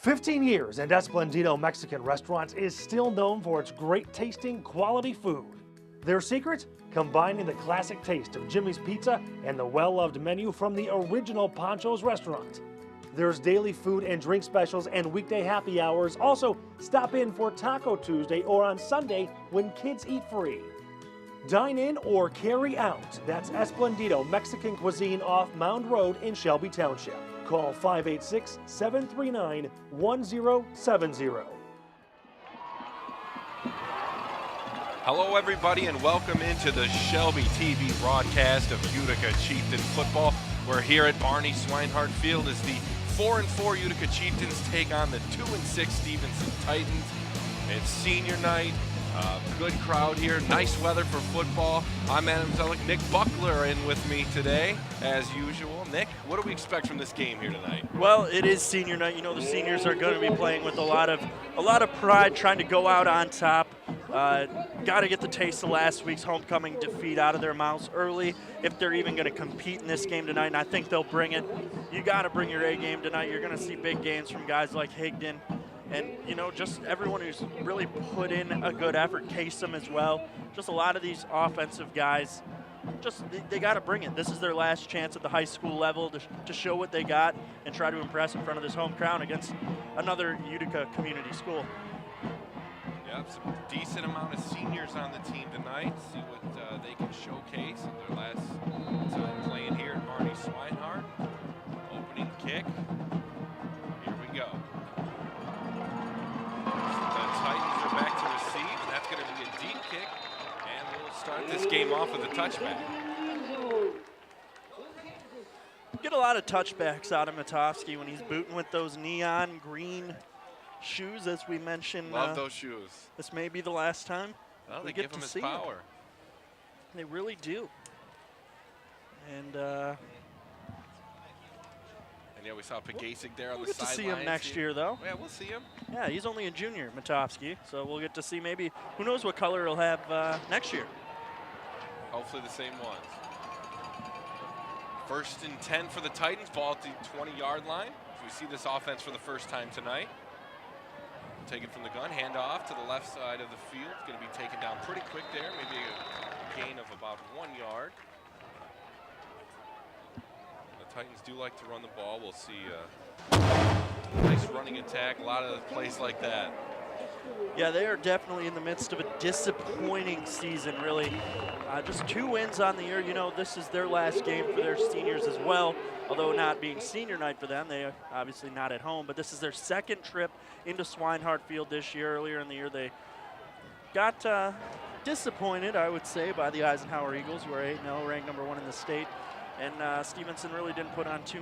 15 years and Esplendito Mexican Restaurants is still known for its great tasting, quality food. Their secret? Combining the classic taste of Jimmy's Pizza and the well-loved menu from the original Pancho's restaurant. There's daily food and drink specials and weekday happy hours. Also, stop in for Taco Tuesday or on Sunday when kids eat free. Dine in or carry out. That's Esplendito Mexican Cuisine off Mound Road in Shelby Township. Call 586-739-1070. Hello everybody and welcome into the ShelbyTV broadcast of Utica Chieftains football. We're here at Barney Swinehart Field as the 4-4 Utica Chieftains take on the 2-6 Stevenson Titans. It's senior night, good crowd here, nice weather for football. I'm Adam Zellick, Nick Buckler in with me today as usual. Nick, what do we expect from this game here tonight? Well, it is senior night. You know the seniors are going to be playing with a lot of pride, trying to go out on top. Got to get the taste of last week's homecoming defeat out of their mouths early if they're even going to compete in this game tonight, and I think they'll bring it. You got to bring your A game tonight. You're going to see big games from guys like Higdon and, you know, just everyone who's really put in a good effort. Kasem as well. Just a lot of these offensive guys, just they got to bring it. This is their last chance at the high school level to show what they got and try to impress in front of this home crowd against another Utica community school. Yep, some decent amount of seniors on the team tonight. See what they can showcase in their last time playing here at Barney Swinehart. Opening kick. Here we go. The Titans are back to receive. That's going to be a deep kick. And we'll start this game off with a touchback. Get a lot of touchbacks out of Matovsky when he's booting with those neon green shoes, as we mentioned. Love those shoes. This may be the last time They get give to him his see power. They really do. And yeah, we saw Pegasik there on we'll the get to sideline. see him next year, though. Yeah, we'll see him. Yeah, he's only a junior, Matovsky, so we'll get to see maybe, who knows what color he'll have next year. Hopefully the same ones. 1st and 10 for the Titans, ball at the 20-yard line. So we see this offense for the first time tonight. Take it from the gun, hand off to the left side of the field. It's going to be taken down pretty quick there, maybe a gain of about 1 yard. The Titans do like to run the ball. We'll see a nice running attack, a lot of plays like that. Yeah, they are definitely in the midst of a disappointing season, really. Just 2 wins on the year. You know, this is their last game for their seniors as well. Although not being senior night for them, they are obviously not at home. But this is their 2nd trip into Swinehart Field this year. Earlier in the year, they got disappointed, I would say, by the Eisenhower Eagles, who are 8-0, ranked #1 in the state. And Stevenson really didn't put on too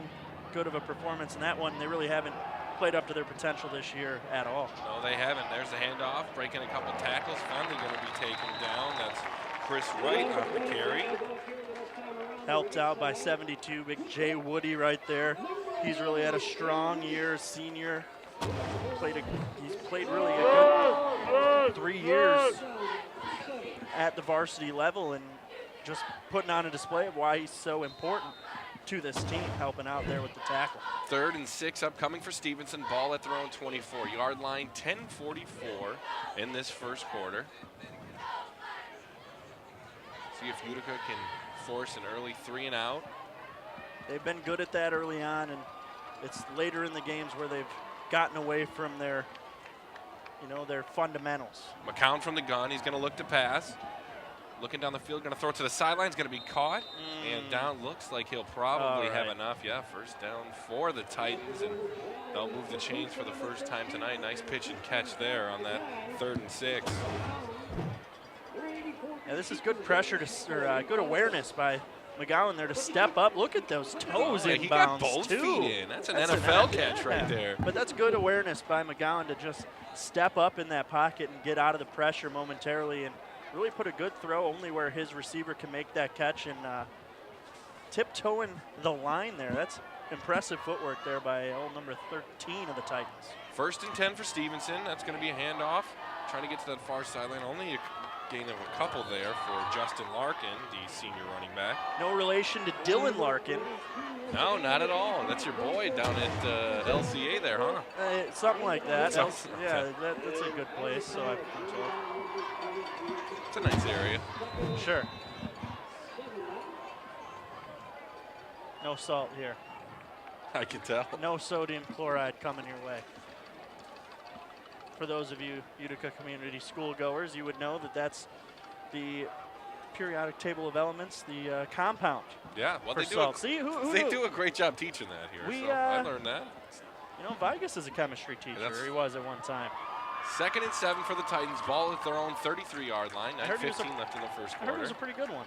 good of a performance in that one. They really haven't played up to their potential this year at all. No, they haven't. There's the handoff, breaking a couple tackles. Finally going to be taken down. That's Chris Wright on the carry. Helped out by 72, big Jay Woody right there. He's really had a strong year, senior. He's played really a good 3 years at the varsity level and just putting on a display of why he's so important to this team, helping out there with the tackle. 3rd and 6 upcoming for Stevenson. Ball at their own 24-yard line. 10:44 in this first quarter. See if Utica can force an early 3-and-out. They've been good at that early on, and it's later in the games where they've gotten away from their, their fundamentals. McCown from the gun. He's going to look to pass. Looking down the field, going to throw it to the sidelines, going to be caught. And down, looks like he'll probably have enough. Yeah, first down for the Titans, and they'll move the chains for the first time tonight. Nice pitch and catch there on that 3rd and 6. Yeah, this is good pressure good awareness by McGowan there to step up. Look at those toes in bounds, he got both feet in. That's an NFL catch right there. But that's good awareness by McGowan to just step up in that pocket and get out of the pressure momentarily and really put a good throw only where his receiver can make that catch and tiptoeing the line there. That's impressive footwork there by number 13 of the Titans. 1st and 10 for Stevenson. That's going to be a handoff. Trying to get to that far sideline. Only Gain of a couple there for Justin Larkin, the senior running back. No relation to Dylan Larkin. No, not at all. That's your boy down at LCA there, huh? Something like that. Yeah, that's a good place, so I've been told. It's a nice area. Sure. No salt here. I can tell. No sodium chloride coming your way. For those of you Utica Community School goers, you would know that that's the periodic table of elements, the compound. Yeah, well, for salt. See, they do a great job teaching that here. So I learned that. You know, Vigas is a chemistry teacher. He was at one time. 2nd and 7 for the Titans. Ball at their own 33-yard line. 9:15 left in the first quarter. I heard it was a pretty good one.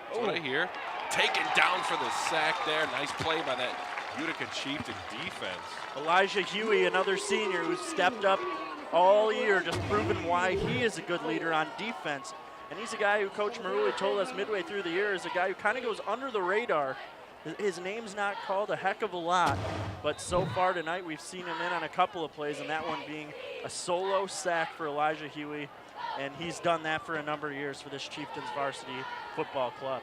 That's what I hear. Taken down for the sack there. Nice play by that Utica Chieftain defense. Elijah Huey, another senior who's stepped up all year, just proving why he is a good leader on defense. And he's a guy who Coach Maruli told us midway through the year is a guy who kind of goes under the radar. His name's not called a heck of a lot, but so far tonight we've seen him in on a couple of plays, and that one being a solo sack for Elijah Huey. And he's done that for a number of years for this Chieftains varsity football club.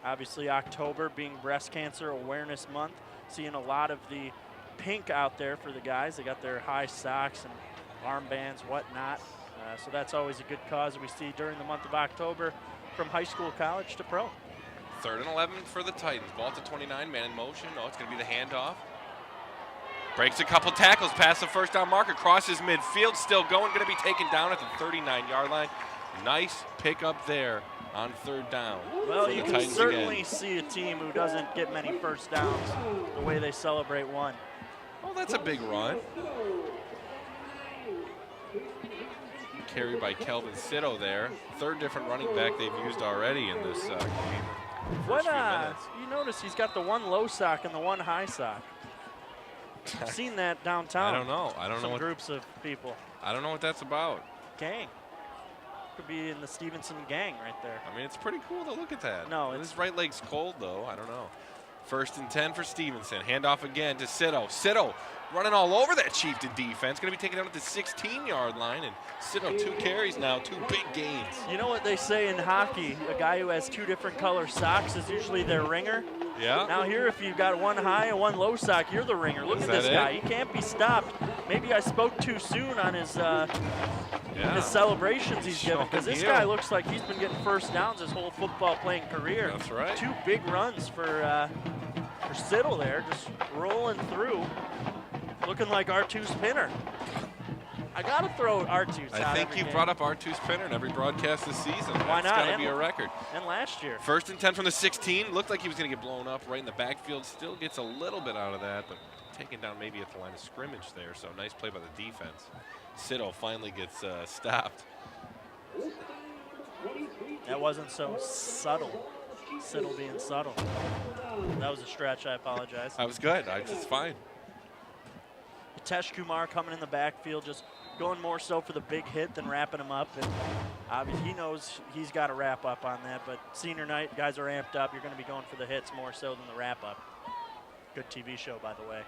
Obviously, October being Breast Cancer Awareness Month, seeing a lot of the pink out there for the guys. They got their high socks and armbands, whatnot. So that's always a good cause we see during the month of October from high school, college to pro. 3rd and 11 for the Titans. Ball to 29, man in motion. Oh, it's going to be the handoff. Breaks a couple tackles past the first down marker, crosses midfield, still going, going to be taken down at the 39-yard line. Nice pickup there on 3rd down. Well, you can certainly see a team who doesn't get many first downs the way they celebrate one. Oh, that's a big run. Carried by Kelvin Sitto there. 3rd different running back they've used already in this game. You notice he's got the one low sock and the one high sock. I've seen that downtown. I don't know. I don't know what groups of people. I don't know what that's about. Gang. Could be in the Stevenson gang right there. I mean, it's pretty cool to look at that. No, his right leg's cold though. I don't know. 1st and 10 for Stevenson. Handoff again to Sitto. Sitto running all over that Chieftain defense. Going to be taken down at the 16-yard line, and Sitto 2 carries now, 2 big gains. You know what they say in hockey? A guy who has 2 different color socks is usually their ringer. Yeah. Now here, if you've got one high and one low sock, you're the ringer. Look at this guy. He can't be stopped. Maybe I spoke too soon on his celebrations he's giving, because this guy looks like he's been getting first downs his whole football playing career. That's right. 2 big runs for Sittle there, just rolling through, looking like R2 Spinner. I got to throw R2's out. I think you brought up R2 Spinner in every broadcast this season. Why not? That's got to be a record. And last year. 1st and 10 from the 16. Looked like he was going to get blown up right in the backfield. Still gets a little bit out of that, but taken down maybe at the line of scrimmage there. So nice play by the defense. Sitto finally gets stopped. That wasn't so subtle. Sittle being subtle. That was a stretch. I apologize. I was good. It's fine. Hitesh Kumar coming in the backfield, just going more so for the big hit than wrapping him up. And obviously he knows he's got to wrap up on that. But senior night, guys are amped up. You're going to be going for the hits more so than the wrap up. Good TV show, by the way.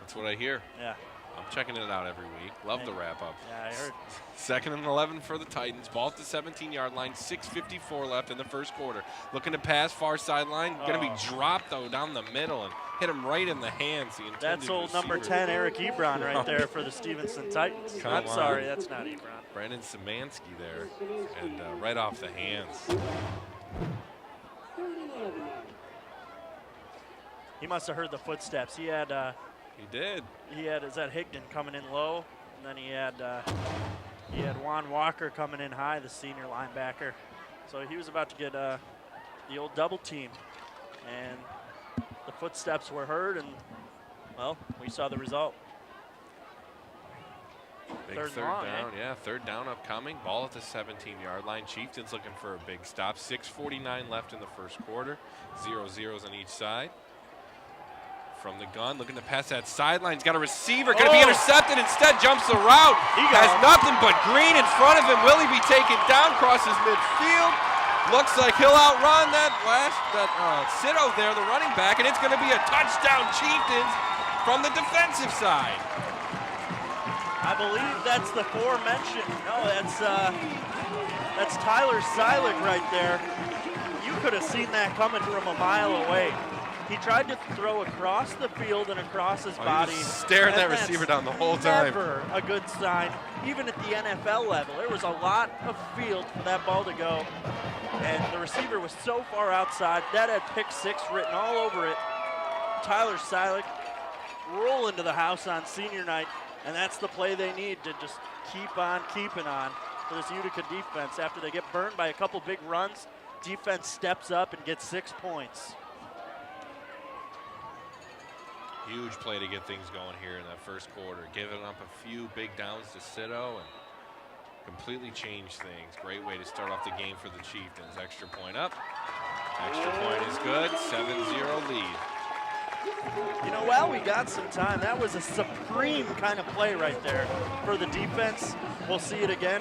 That's what I hear. Yeah. I'm checking it out every week. Love the wrap up. Yeah, I heard. 2nd and 11 for the Titans. Ball at the 17-yard line. 6:54 left in the first quarter. Looking to pass far sideline. Going to be dropped though down the middle and hit him right in the hands. That's old number 10 Eric Ebron right there for the Stevenson Titans. I'm sorry, that's not Ebron. Brandon Szymanski there, and right off the hands. He must have heard the footsteps. He had. He did. He had Higdon coming in low, and then he had Juan Walker coming in high, the senior linebacker. So he was about to get the old double team, and the footsteps were heard, and well, we saw the result. Big third down, yeah. 3rd down upcoming. Ball at the 17-yard line. Chieftains looking for a big stop. 6:49 left in the first quarter. 0-0s on each side. From the gun, looking to pass that sideline. He's got a receiver, going to be intercepted. Instead, jumps the route. He has nothing but green in front of him. Will he be taken down? Crosses midfield. Looks like he'll outrun that Sitto there, the running back, and it's going to be a touchdown Chieftains from the defensive side. I believe that's the aforementioned. No, that's Tyler Silik right there. You could have seen that coming from a mile away. He tried to throw across the field and across his body. He was staring that receiver down the whole time. Never a good sign, even at the NFL level. There was a lot of field for that ball to go, and the receiver was so far outside. That had pick 6 written all over it. Tyler Silik roll into the house on senior night, and that's the play they need to just keep on keeping on for this Utica defense. After they get burned by a couple big runs, defense steps up and gets 6 points. Huge play to get things going here in that first quarter. Giving up a few big downs to Cito and completely changed things. Great way to start off the game for the Chieftains. Extra point up. Extra point is good. 7-0 lead. You know, while we got some time, that was a supreme kind of play right there for the defense. We'll see it again.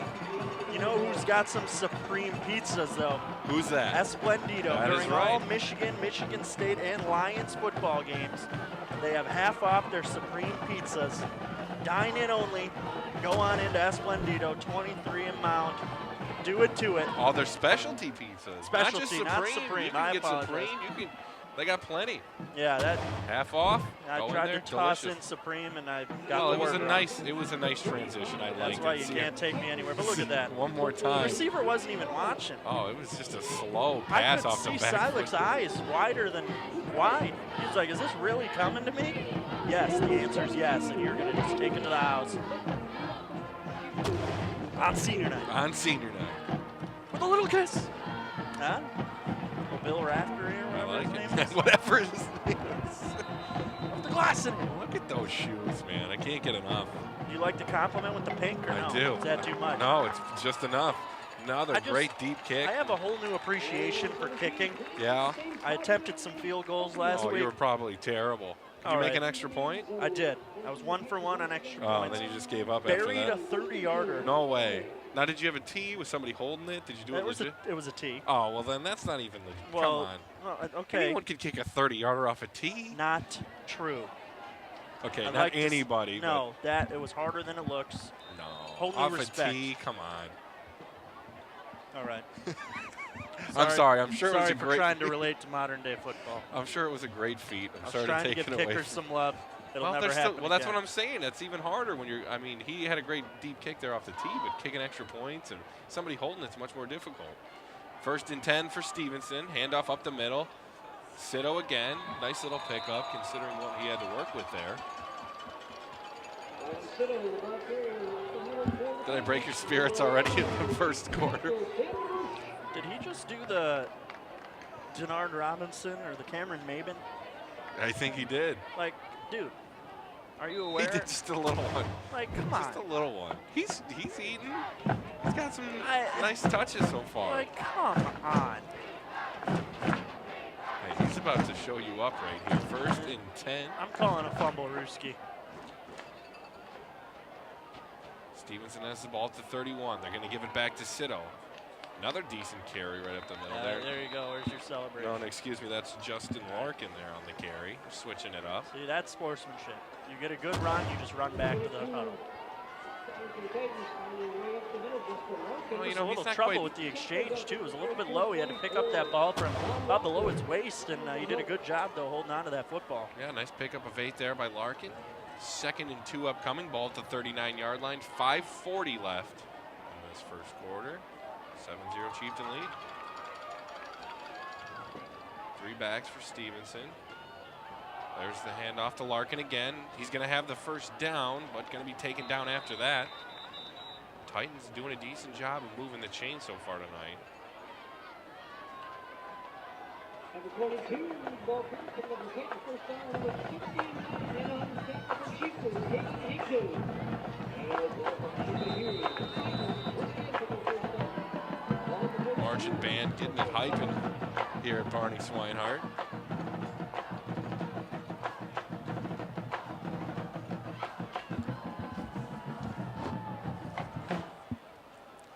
You know who's got some supreme pizzas, though? Who's that? Esplendido. During all Michigan, Michigan State, and Lions football games, they have half off their supreme pizzas. Dine in only. Go on into Esplendido, 23 and Mount. Do it to it. All their specialty pizzas. Specialty, not Supreme. You can get Supreme. They got plenty. Yeah, that half off. I tried to toss in Supreme, and I got it was a nice transition. I liked it. That's why you can't take me anywhere. But look at that. One more time. The receiver wasn't even watching. Oh, it was just a slow pass off the back. I could see Silik's eyes wider than wide. He's like, "Is this really coming to me?" Yes, the answer is yes, and you're gonna just take it to the house on senior night. On senior night. With a little kiss. Huh? Bill Rafter here, whatever his name is. Whatever his name is. With the glass in it. Look at those shoes, man. I can't get enough. Do you like the compliment with the pink or no? I do. Is that too much? No, it's just enough. Another great deep kick. I have a whole new appreciation for kicking. Yeah. I attempted some field goals last week. Oh, you were probably terrible. Did you make an extra point? I did. I was 1 for 1 on extra points. Oh, and then you just gave up after that. Buried a 30-yarder. No way. Now, did you have a tee? Was somebody holding it? Did you do it legit? It was a tee. Oh, well, then that's not even legit. Well, come on. Okay. Anyone could kick a 30-yarder off a tee? Not true. Okay, not anybody. No, it was harder than it looks. No. Whole new off respect. a tee? Come on. All right. I'm sorry. I'm sure it was a great. Sorry for trying to relate to modern-day football. I'm sure it was a great feat. I'm sorry trying to take to it give away. kickers some love. It'll never happen Well, that's again. what I'm saying. That's even harder when you're. I mean, he had a great deep kick there off the tee, but kicking extra points and somebody holding it's much more difficult. 1st and 10 for Stevenson. Handoff up the middle. Cito again. Nice little pickup considering what he had to work with there. Did I break your spirits already in the first quarter? Did he just do the Denard Robinson or the Cameron Maben? I think he did. Like, dude, are you aware? He did just a little one. Like, come on. Just a little one. He's eating. He's got some nice touches so far. Like, come on. Hey, he's about to show you up right here. 1st and 10. I'm calling a fumble, Ruski. Stevenson has the ball at the 31. They're going to give it back to Cito. Another decent carry right up the middle there. There you go. Where's your celebration? No, excuse me. That's Justin Larkin there on the carry. Switching it up. See, that's sportsmanship. You get a good run, you just run back to the huddle. Well, you know, a little trouble with the exchange, too. It was a little bit low. He had to pick up that ball from about below its waist, and he did a good job, though, holding on to that football. Yeah, nice pickup of 8 there by Larkin. 2nd and 2 upcoming. Ball at the 39-yard line. 5:40 left in this first quarter. 7-0 Chieftain lead. 3 backs for Stevenson. There's the handoff to Larkin again. He's going to have the first down, but going to be taken down after that. Titans doing a decent job of moving the chain so far tonight. Number 22, ball coming up the first down, number 16, and on the tackle for Chieftains, Kayvon Higdon. Marching band getting it hyping here at Barney Swinehart.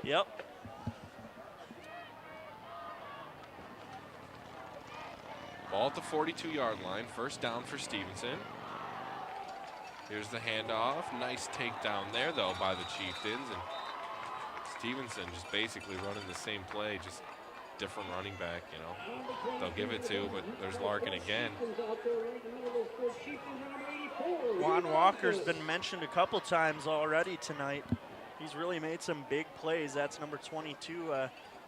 Yep. Ball at the 42-yard line. First down for Stevenson. Here's the handoff. Nice takedown there, though, by the Chieftains. And Stevenson just basically running the same play, just different running back, you know. They'll give it to, but there's Larkin again. Juan Walker's been mentioned a couple times already tonight. He's really made some big plays. That's number 22.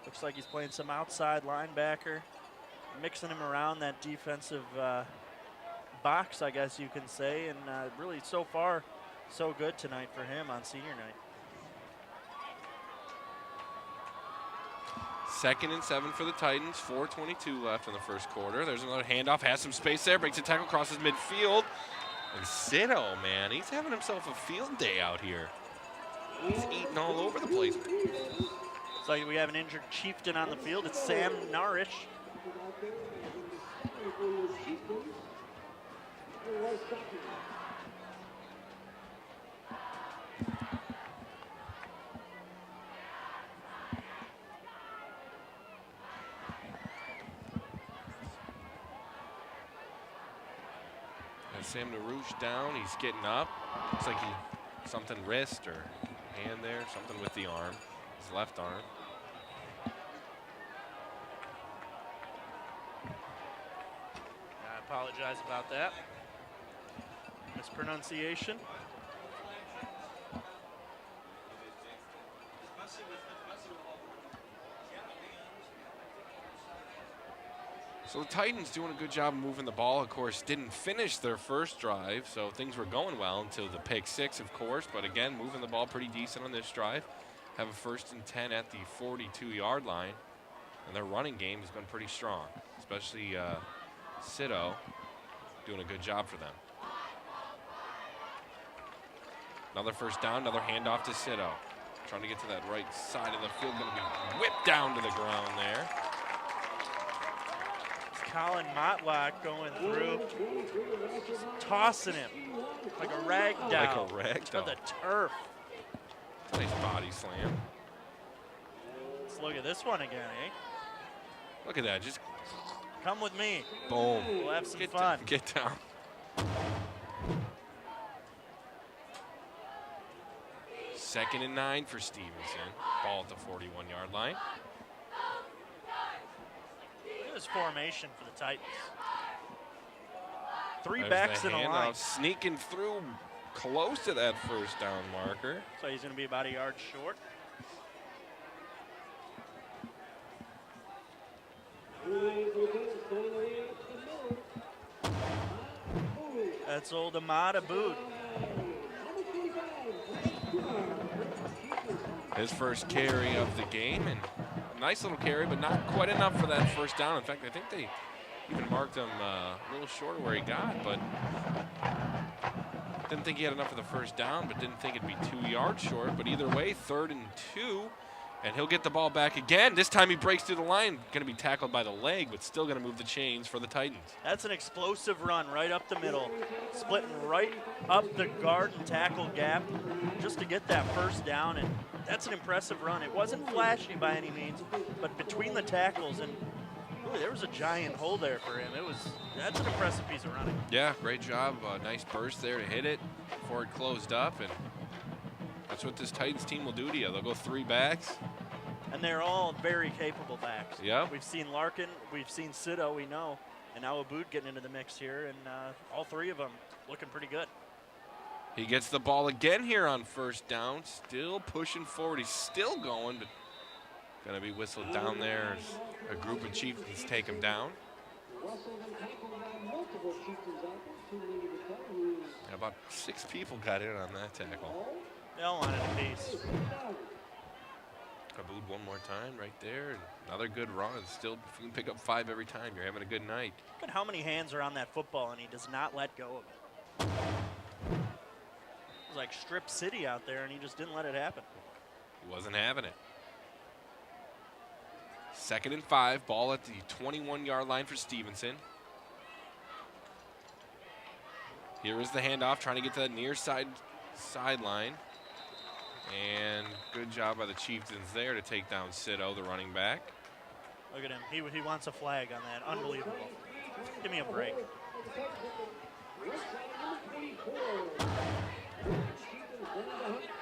Looks like he's playing some outside linebacker, mixing him around that defensive box, I guess you can say. And really, so far, so good tonight for him on senior night. 2nd and 7 for the Titans. 4:22 left in the first quarter. There's another handoff. Has some space there. Breaks a tackle, crosses midfield. And Sito, man, he's having himself a field day out here. He's eating all over the place. Looks like we have an injured Chieftain on the field. It's Sam Narish. Sam Narouche down, he's getting up. Looks like he something wrist or hand there, something with the arm, his left arm. I apologize about that. Mispronunciation. So the Titans doing a good job of moving the ball. Of course, didn't finish their first drive, so things were going well until the pick six, of course. But again, moving the ball pretty decent on this drive. Have a 1st and 10 at the 42-yard line. And their running game has been pretty strong, especially Sito doing a good job for them. Another first down, another handoff to Sito. Trying to get to that right side of the field, going to be whipped down to the ground there. Colin Motlock going through, just tossing him like a rag doll. Like a rag doll. To the turf. Nice body slam. Let's look at this one again, eh? Look at that, just come with me. boom. We'll have some fun. Get down. Second and 9 for Stevenson. Ball at the 41-yard line. This formation for the Titans. Three There's backs in a line. Sneaking through close to that first down marker. So he's going to be about a yard short. That's old Ahmad Aboud. His first carry of the game, and a nice little carry, but not quite enough for that first down. In fact, I think they even marked him a little short of where he got, but didn't think he had enough for the first down, but didn't think it'd be 2 yards short. But either way, 3rd and 2, and he'll get the ball back again. This time he breaks through the line, going to be tackled by the leg, but still going to move the chains for the Titans. That's an explosive run right up the middle, splitting right up the guard and tackle gap just to get that first down, and that's an impressive run. It wasn't flashy by any means, but between the tackles, and really there was a giant hole there for him. That's an impressive piece of running. Yeah, great job. Nice burst there to hit it before it closed up, and that's what this Titans team will do to you. They'll go 3 backs. And they're all very capable backs. Yeah. We've seen Larkin, we've seen Sito, we know, and now Aboud getting into the mix here, and all 3 of them looking pretty good. He gets the ball again here on first down. Still pushing forward. He's still going, but going to be whistled down there as a group of Chieftains take him down. About 6 people got in on that tackle. They all wanted a piece. Aboud one more time right there. And another good run. Still, if you can pick up 5 every time, you're having a good night. Look at how many hands are on that football, and he does not let go of it. It was like Strip City out there, and he just didn't let it happen. He wasn't having it. 2nd and 5. Ball at the 21-yard line for Stevenson. Here is the handoff, trying to get to that near sideline. And good job by the Chieftains there to take down Sito, the running back. Look at him. He wants a flag on that. Unbelievable. Give me a break.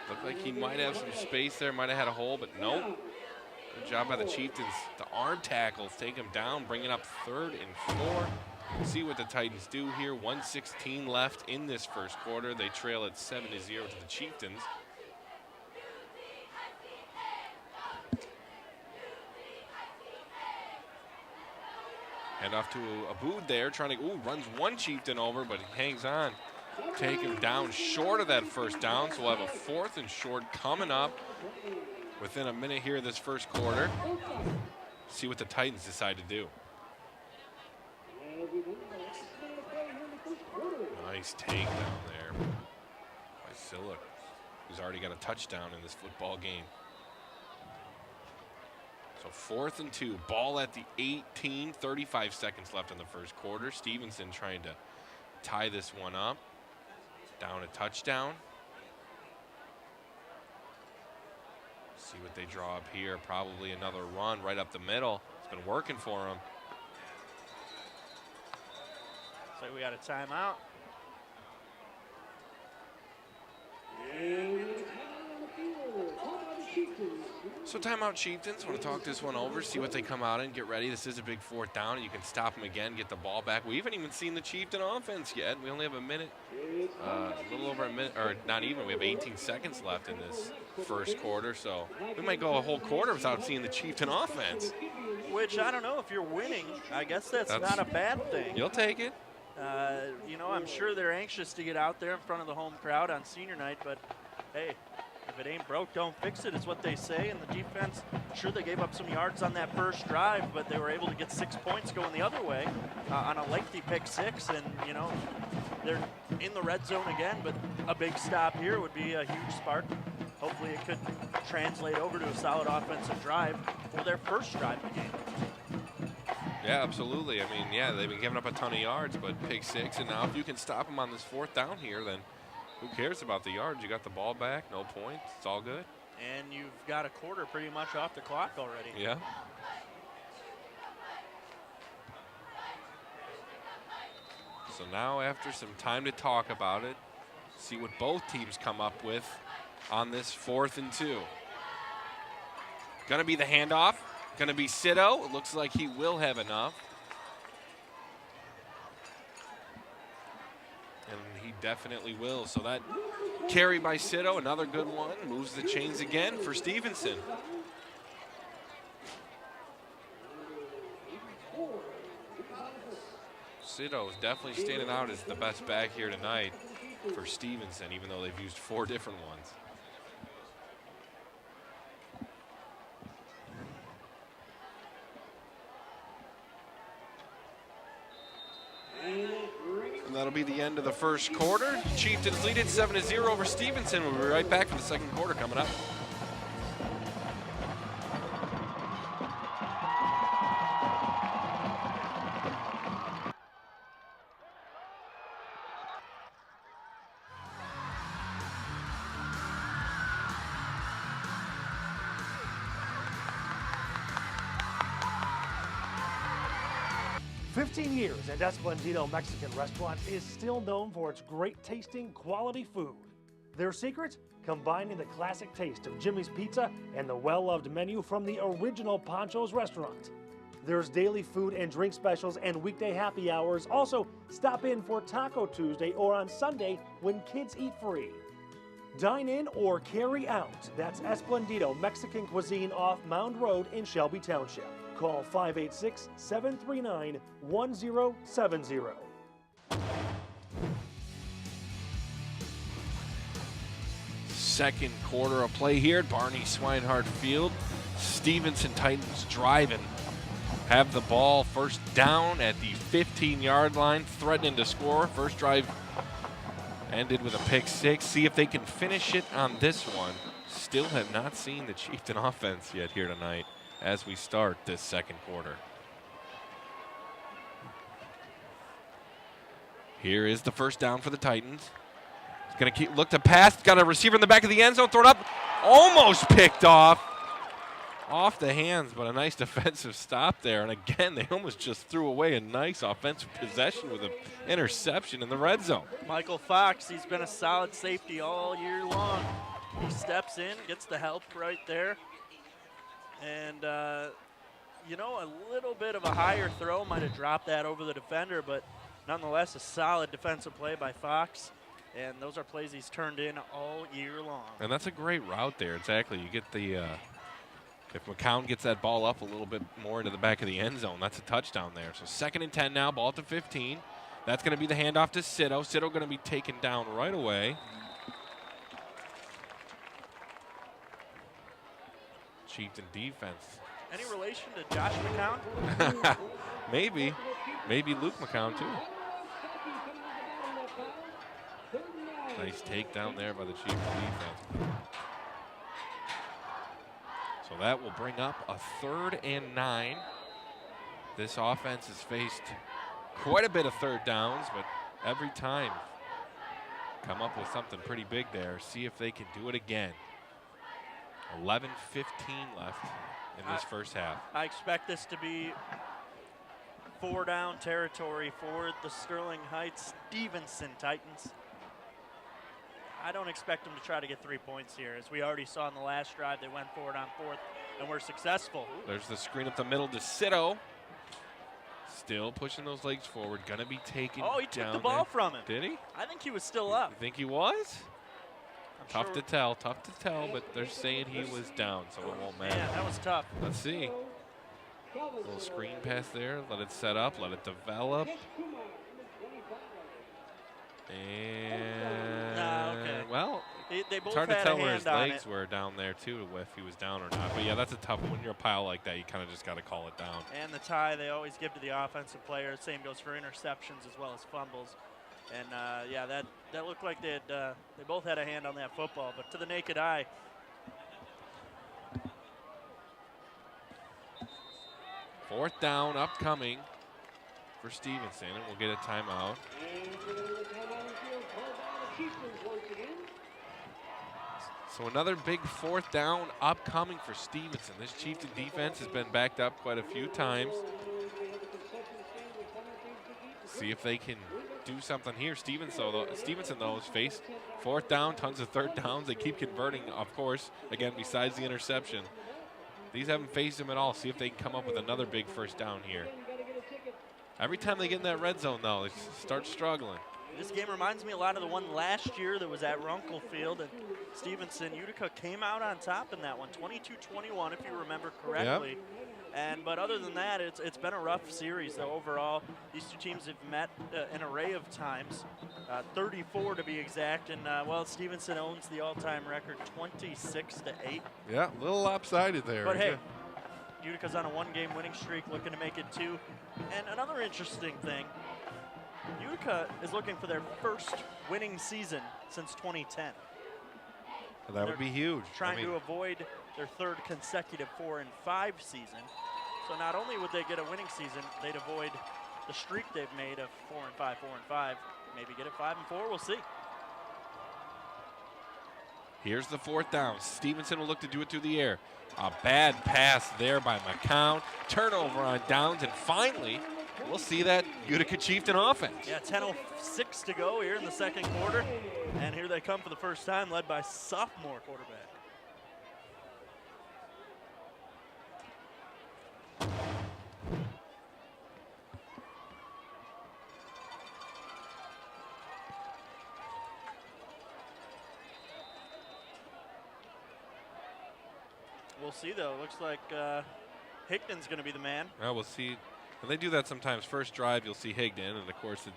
Looked like he might have some space there, might have had a hole, but nope. Good job by the Chieftains. The arm tackles take him down, bringing up 3rd and 4. See what the Titans do here. 1:16 left in this first quarter. They trail at 7-0 to the Chieftains. Hand off to Abood there, trying to, runs one Chieftain over, but he hangs on. Take him down short of that first down, so we'll have a 4th and short coming up within a minute here this first quarter. See what the Titans decide to do. Nice take down there by Silla, who's already got a touchdown in this football game. So 4th and 2, ball at the 18, 35 seconds left in the first quarter. Stevenson trying to tie this one up. Down a touchdown. See what they draw up here. Probably another run right up the middle. It's been working for them. Looks like we got a timeout. So timeout Chieftains. Want to talk this one over, see what they come out and get ready. This is a big 4th down, and you can stop them again, get the ball back. We haven't even seen the Chieftain offense yet. We only have a minute, a little over a minute, or not even. We have 18 seconds left in this first quarter, so we might go a whole quarter without seeing the Chieftain offense. Which, I don't know, if you're winning, I guess that's not a bad thing. You'll take it. You know, I'm sure they're anxious to get out there in front of the home crowd on senior night, but hey, if it ain't broke, don't fix it, is what they say. And the defense, sure, they gave up some yards on that first drive, but they were able to get 6 points going the other way on a lengthy pick 6. And, you know, they're in the red zone again, but a big stop here would be a huge spark. Hopefully it could translate over to a solid offensive drive for their first drive of the game. Yeah, absolutely. I mean, yeah, they've been giving up a ton of yards, but pick 6. And now if you can stop them on this 4th down here, then who cares about the yards? You got the ball back, no points. It's all good. And you've got a quarter pretty much off the clock already. Yeah. So now after some time to talk about it, see what both teams come up with on this 4th and 2. Gonna be the handoff. Gonna be Sito. It looks like he will have enough. And he definitely will. So that carry by Sito, another good one. Moves the chains again for Stevenson. Sito is definitely standing out as the best back here tonight for Stevenson, even though they've used 4 different ones. And that'll be the end of the first quarter. Chieftains lead it 7-0 over Stevenson. We'll be right back for the second quarter coming up. Years, and Esplendito Mexican Restaurant is still known for its great tasting, quality food. Their secret? Combining the classic taste of Jimmy's Pizza and the well-loved menu from the original Pancho's restaurant. There's daily food and drink specials and weekday happy hours. Also, stop in for Taco Tuesday or on Sunday when kids eat free. Dine in or carry out. That's Esplendito Mexican Cuisine off Mound Road in Shelby Township. Call 586-739-1070. Second quarter of play here at Barney Swinehart Field. Stevenson Titans driving. Have the ball first down at the 15-yard line, threatening to score. First drive ended with a pick 6. See if they can finish it on this one. Still have not seen the Chieftain offense yet here tonight as we start this second quarter. Here is the first down for the Titans. He's going to look to pass. Got a receiver in the back of the end zone. Throw it up. Almost picked off. off the hands, but a nice defensive stop there. And again, they almost just threw away a nice offensive possession with an interception in the red zone. Michael Fox, he's been a solid safety all year long. He steps in, gets the help right there. And, you know, a little bit of a higher throw might have dropped that over the defender, but nonetheless, a solid defensive play by Fox. And those are plays he's turned in all year long. And that's a great route there. Exactly. You get the, if McCown gets that ball up a little bit more into the back of the end zone, that's a touchdown there. So 2nd and 10 now, ball at the 15. That's going to be the handoff to Sito. Sito going to be taken down right away. Chieftain defense. Any relation to Josh McCown? Maybe. Maybe Luke McCown, too. Nice takedown there by the Chiefs defense. So that will bring up a 3rd and 9. This offense has faced quite a bit of 3rd downs, but every time come up with something pretty big there. See if they can do it again. 11:15 left in this first half. I expect this to be 4-down territory for the Sterling Heights Stevenson Titans. I don't expect them to try to get 3 points here. As we already saw in the last drive, they went forward on 4th and were successful. There's the screen up the middle to Sito. Still pushing those legs forward. Gonna be taken down. Oh, he took the ball from him. Did he? I think he was still up. You think he was? I'm Tough sure. to tell, but they're saying he was down, so it won't matter. Man, that was tough. Let's see. Little screen pass there. Let it set up. Let it develop. And okay. well, They both it's hard to had tell a where hand his on legs it. were down there too, if he was down or not. But yeah, that's a tough one. When you're a pile like that, you kind of just got to call it down. And the tie they always give to the offensive player. Same goes for interceptions as well as fumbles. And yeah, that looked like they both had a hand on that football. But to the naked eye, Fourth down upcoming for Stevenson, and we'll get a timeout. So another big 4th down upcoming for Stevenson. This Chieftain defense has been backed up quite a few times. See if they can do something here. Stevenson, though, has faced 4th down, tons of 3rd downs. They keep converting, of course, again, besides the interception. These haven't faced him at all. See if they can come up with another big 1st down here. Every time they get in that red zone, though, they start struggling. this game reminds me a lot of the one last year that was at Runkle Field, and Stevenson Utica came out on top in that one, 22-21 if you remember correctly. Yep. But other than that, it's been a rough series though overall. These two teams have met an array of times, 34 to be exact, and well, Stevenson owns the all-time record, 26-8. Yeah, a little lopsided there. But hey, Utica's on a one-game winning streak, looking to make it 2. And another interesting thing, Utica is looking for their first winning season since 2010. Well, that would be huge. Trying to avoid their third consecutive 4-5 season. So not only would they get a winning season, they'd avoid the streak they've made of 4-5, 4-5. Maybe get it 5-4. We'll see. Here's the 4th down. Stevenson will look to do it through the air. A bad pass there by McCown. Turnover on downs, and finally, we'll see that Utica Chieftain offense. Yeah, 10:06 to go here in the second quarter. And here they come for the first time, led by sophomore quarterback. We'll see, though. Looks like Higdon's going to be the man. Well, we'll see. And they do that sometimes. First drive, you'll see Higdon, and of course, it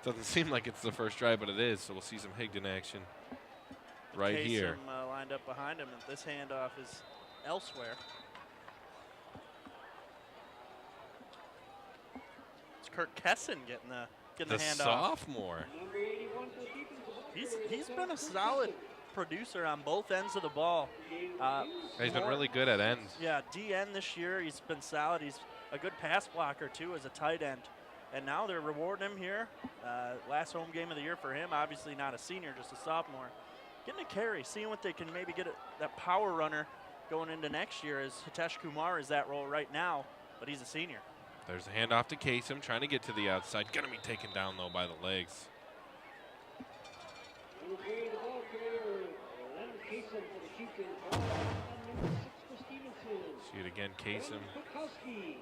doesn't seem like it's the first drive, but it is. So we'll see some Higdon action right here. Lined up behind him, and this handoff is elsewhere. It's Kirk Kesson getting the handoff. The sophomore. He's been a solid producer on both ends of the ball. He's been really good at ends. Yeah, DN this year, he's been solid. He's a good pass blocker, too, as a tight end. And now they're rewarding him here. Last home game of the year for him, obviously not a senior, just a sophomore. Getting a carry, seeing what they can maybe get that power runner going into next year, as Hitesh Kumar is that role right now, but he's a senior. There's a handoff to Kasem, trying to get to the outside. Going to be taken down, though, by the legs. Number 3, the ball carrier, Leonard Kaysen for the Chieftains. Number 6 for Stevenson. See it again, Kasem. Bukowski.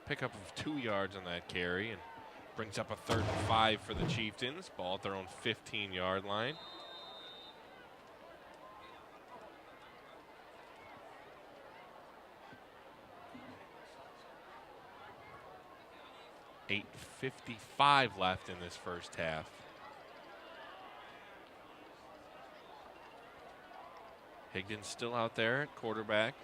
Pickup of 2 yards on that carry and brings up a 3rd and 5 for the Chieftains. Ball at their own 15-yard line. .8:55 left in this first half. Higdon's still out there at quarterback.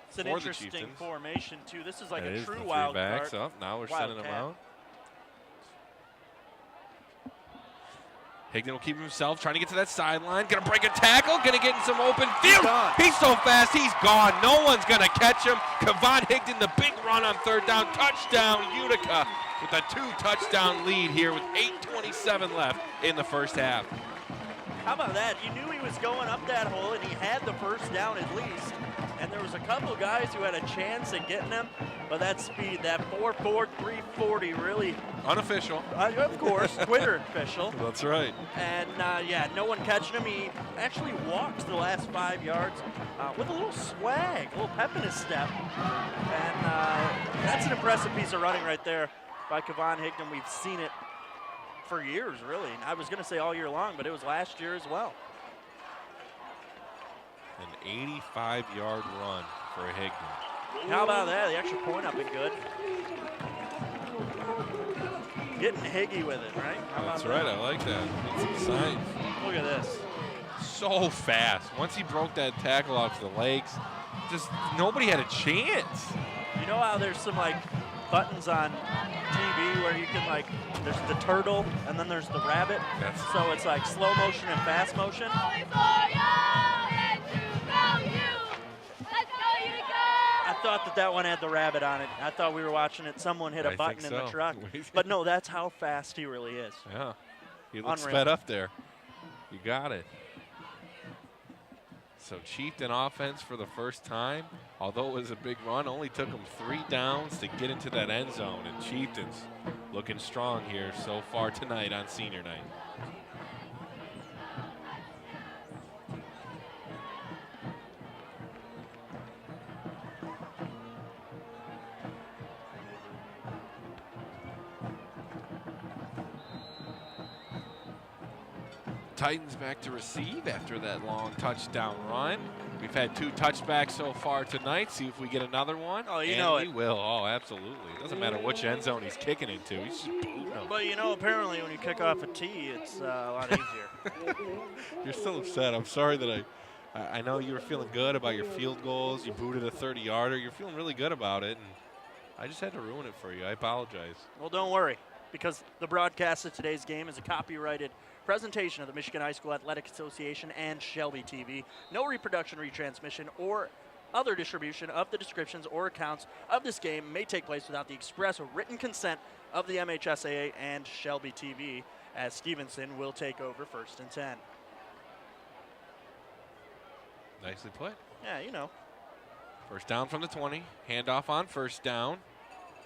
It's an for interesting the Chieftains. Formation, too. This is like That a is true the wild three backs card. up. Now we're sending them out. Higdon will keep himself, trying to get to that sideline. Going to break a tackle, going to get in some open field. He's so fast, he's gone. No one's going to catch him. Kayvon Higdon, the big run on 3rd down. Touchdown, Utica, with a 2-touchdown lead here with 8:27 left in the first half. How about that? You knew he was going up that hole, and he had the first down at least. And there was a couple guys who had a chance at getting him, but that speed, that 4.4 340, really Unofficial. of course, Twitter official. That's right. And yeah, no one catching him. He actually walked the last 5 yards with a little swag, a little pep in his step. And that's an impressive piece of running right there by Kayvon Higdon. We've seen it for years, really. I was going to say all year long, but it was last year as well. An 85-yard run for Higdon. How about that? The extra point up and good. Getting Higgy with it, right? That's right. I like that. That's exciting. Look at this. So fast. Once he broke that tackle out to the legs, just nobody had a chance. You know how there's some like buttons on TV where you can like, there's the turtle and then there's the rabbit. So it's like slow motion and fast motion. I thought that one had the rabbit on it. I thought we were watching it. Someone hit a button in the truck. But no, that's how fast he really is. Yeah. He looks Unreal. sped up there. You got it. So Chieftain offense for the first time, although it was a big run, only took them 3 downs to get into that end zone. And Chieftains looking strong here so far tonight on senior night. Titans back to receive after that long touchdown run. We've had 2 touchbacks so far tonight. See if we get another one. Oh, you and know we it. will. Oh, absolutely. It doesn't matter which end zone he's kicking into. He's just booting them. But you know, apparently when you kick off a tee, it's a lot easier. You're still upset. I'm sorry that I know you were feeling good about your field goals. You booted a 30-yarder. You're feeling really good about it, and I just had to ruin it for you. I apologize. Well, don't worry, because the broadcast of today's game is a copyrighted presentation of the Michigan High School Athletic Association and ShelbyTV. No reproduction, retransmission, or other distribution of the descriptions or accounts of this game may take place without the express or written consent of the MHSAA and ShelbyTV, as Stevenson will take over 1st and 10. Nicely put. Yeah, you know. First down from the 20. Handoff on 1st down.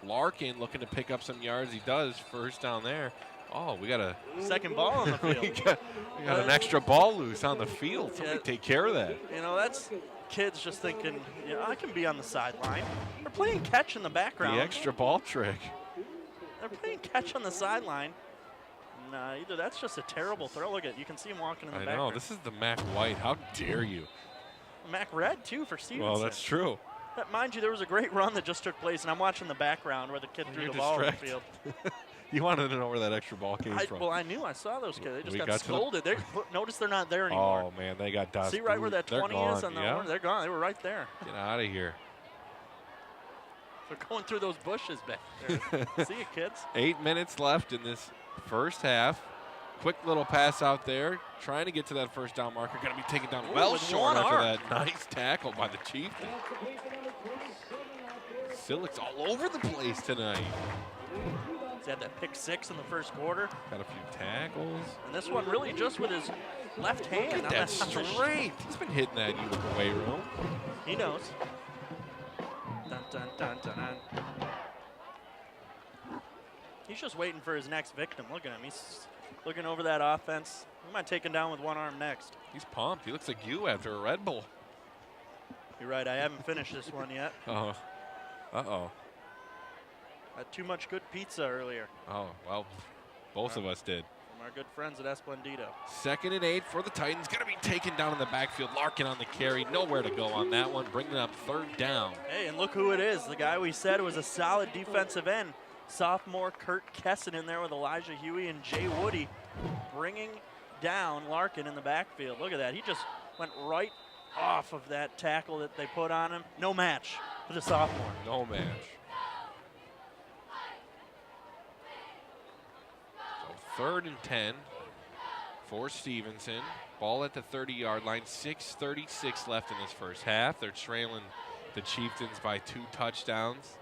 Larkin looking to pick up some yards. He does. 1st down there. Oh, we got a second ball on the field. we got an extra ball loose on the field. Somebody take care of that. You know, that's kids just thinking, you know, I can be on the sideline. They're playing catch in the background. The extra ball trick. They're playing catch on the sideline. Nah, either that's just a terrible throw. Look at, you can see him walking in the background. I know. This is the Mac White. How dare you? Mac Red, too, for Stevenson. Well, that's true. But mind you, there was a great run that just took place, and I'm watching the background where the kid threw the ball on the field. You wanted to know where that extra ball came from. Well, I knew. I saw those kids. They just got scolded. Notice they're not there anymore. Oh, man, they got dust. See right where that 20 is on the yep. horn? They're gone. They were right there. Get out of here. They're going through those bushes back there. See you, kids. 8 minutes left in this first half. Quick little pass out there. Trying to get to that 1st down marker. Going to be taken down well short after that nice tackle by the Chieftains. Sillick's all over the place tonight. He's had that pick 6 in the 1st quarter. Got a few tackles. And this one really just with his left hand. Look at that strength. He's been hitting that Utica weight room. He knows. Dun, dun, dun, dun, dun. He's just waiting for his next victim. Look at him. He's looking over that offense. We might take him down with one arm next. He's pumped. He looks like you after a Red Bull. You're right. I haven't finished this one yet. Oh. Uh-oh. Had too much good pizza earlier Oh, well, both of us did. from our good friends at Esplendido. 2nd and 8 for the Titans. Going to be taken down in the backfield. Larkin on the carry. Nowhere to go on that one. Bringing up 3rd down. Hey, and look who it is. The guy we said was a solid defensive end. Sophomore Kurt Kesson in there with Elijah Huey and Jay Woody bringing down Larkin in the backfield. Look at that. He just went right off of that tackle that they put on him. No match for the sophomore. No match. So 3rd and 10 for Stevenson. Ball at the 30-yard line. 6:36 left in this first half. They're trailing the Chieftains by 2 touchdowns.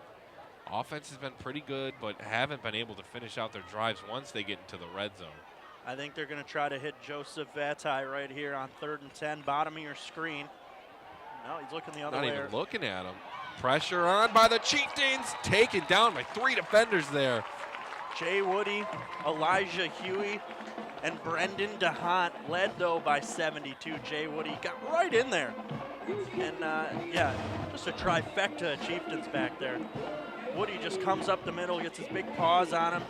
Offense has been pretty good, but haven't been able to finish out their drives once they get into the red zone. I think they're going to try to hit Joseph Vatai right here on 3rd and 10, bottom of your screen. No, he's looking the other way. Not even looking at him. Pressure on by the Chieftains. Taken down by 3 defenders there. Jay Woody, Elijah Huey, and Brendan DeHaan led, though, by 72. Jay Woody got right in there. And, yeah, just a trifecta of Chieftains back there. Woody just comes up the middle, gets his big paws on him,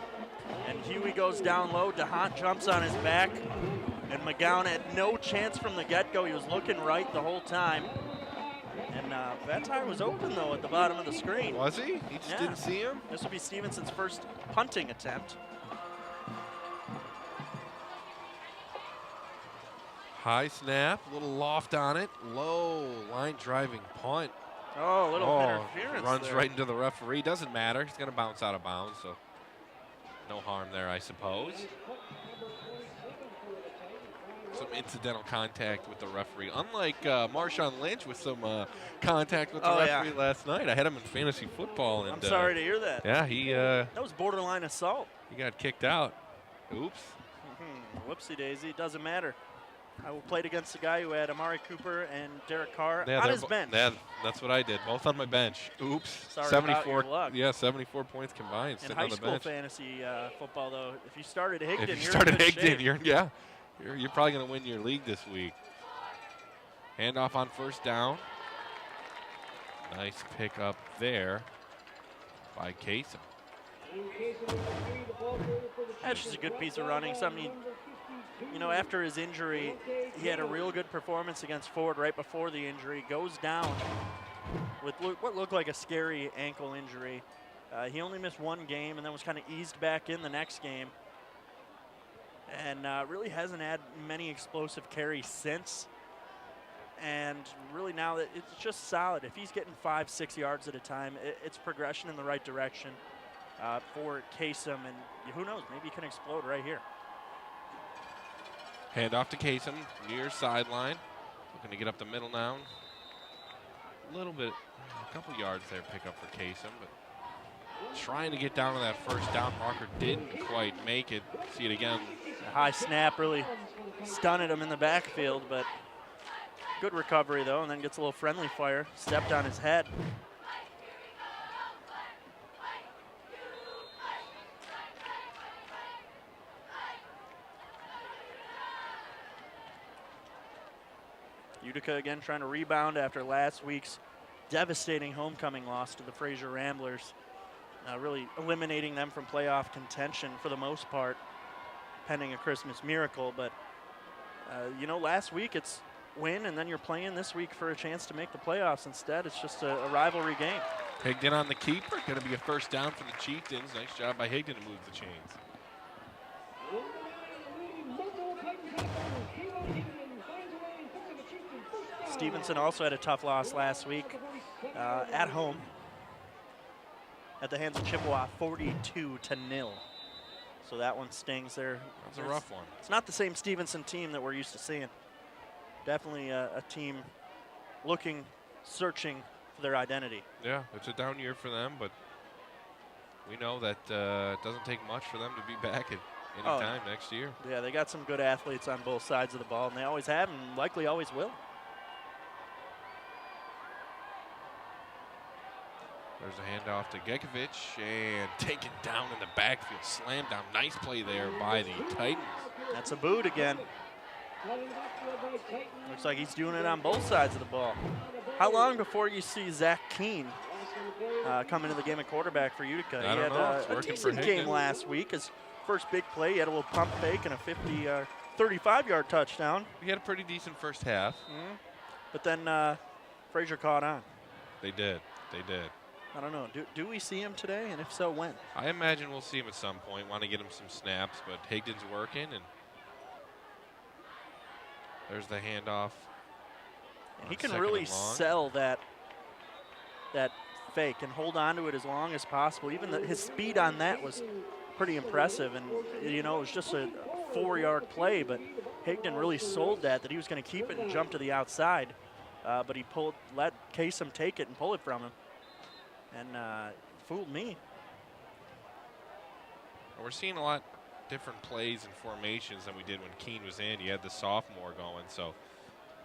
and Huey goes down low. DeHaan jumps on his back, and McGowan had no chance from the get-go. He was looking right the whole time. And Vatai was open, though, at the bottom of the screen. Was he? He just didn't see him? This will be Stevenson's first punting attempt. High snap, a little loft on it. Low line driving punt. Oh, a little interference runs there. right into the referee. Doesn't matter. He's going to bounce out of bounds, so no harm there, I suppose. Some incidental contact with the referee. Unlike Marshawn Lynch with some contact with the referee last night. I had him in fantasy football. And, I'm sorry to hear that. Yeah, he that was borderline assault. He got kicked out. Oops. Whoopsie daisy. Doesn't matter. I played against a guy who had Amari Cooper and Derek Carr on his bench. Yeah, that's what I did. Both on my bench. Oops. Sorry 74. about your luck. Yeah, 74 points combined. In sitting high on the school bench. fantasy football, though, if you started Higdon, If you you're started in good Higdon, shape. you're probably going to win your league this week. Handoff on 1st down. Nice pickup there by Kasem. That's just a good piece of running. Something, you know, after his injury, he had a real good performance against Ford right before the injury. Goes down with what looked like a scary ankle injury. He only missed 1 game and then was kind of eased back in the next game. And really hasn't had many explosive carries since. And really now that it's just solid. If he's getting 5-6 yards at a time, it's progression in the right direction for Kasem. And who knows, maybe he can explode right here. Handoff to Kasem, near sideline. Looking to get up the middle now. A little bit, a couple yards there pick up for Kasem, but trying to get down to that 1st down marker. Didn't quite make it. See it again. A high snap really stunned him in the backfield, but good recovery though, and then gets a little friendly fire. Stepped on his head. Utica again trying to rebound after last week's devastating homecoming loss to the Fraser Ramblers. Really eliminating them from playoff contention for the most part, pending a Christmas miracle. But, you know, last week it's win, and then you're playing this week for a chance to make the playoffs. Instead, it's just a rivalry game. Higdon on the keeper. Going to be a 1st down for the Chieftains. Nice job by Higdon to move the chains. Stevenson also had a tough loss last week at home at the hands of Chippewa, 42-0. So that one stings there. That's a rough one. It's not the same Stevenson team that we're used to seeing. Definitely a team looking, searching for their identity. Yeah, it's a down year for them, but we know that it doesn't take much for them to be back at any time next year. Yeah, they got some good athletes on both sides of the ball, and they always have and likely always will. There's a handoff to Gekovic and taken down in the backfield. Slammed down. Nice play there by the Titans. That's a boot again. Looks like he's doing it on both sides of the ball. How long before you see Zach Keene come into the game at quarterback for Utica? I don't know. It's A working decent for game Higdon. Last week. His first big play, he had a little pump fake and a 35-yard touchdown. We had a pretty decent first half. But then Frazier caught on. They did. They did. I don't know. Do we see him today? And if so, when? I imagine we'll see him at some point. Want to get him some snaps, but Higdon's working, and there's the handoff. And he can really sell that fake and hold on to it as long as possible. Even his speed on that was pretty impressive. And, you know, it was just a 4-yard play, but Higdon really sold that he was going to keep it and jump to the outside. But he let Kasem take it and pull it from him. And fooled me. We're seeing a lot different plays and formations than we did when Keene was in. He had the sophomore going, so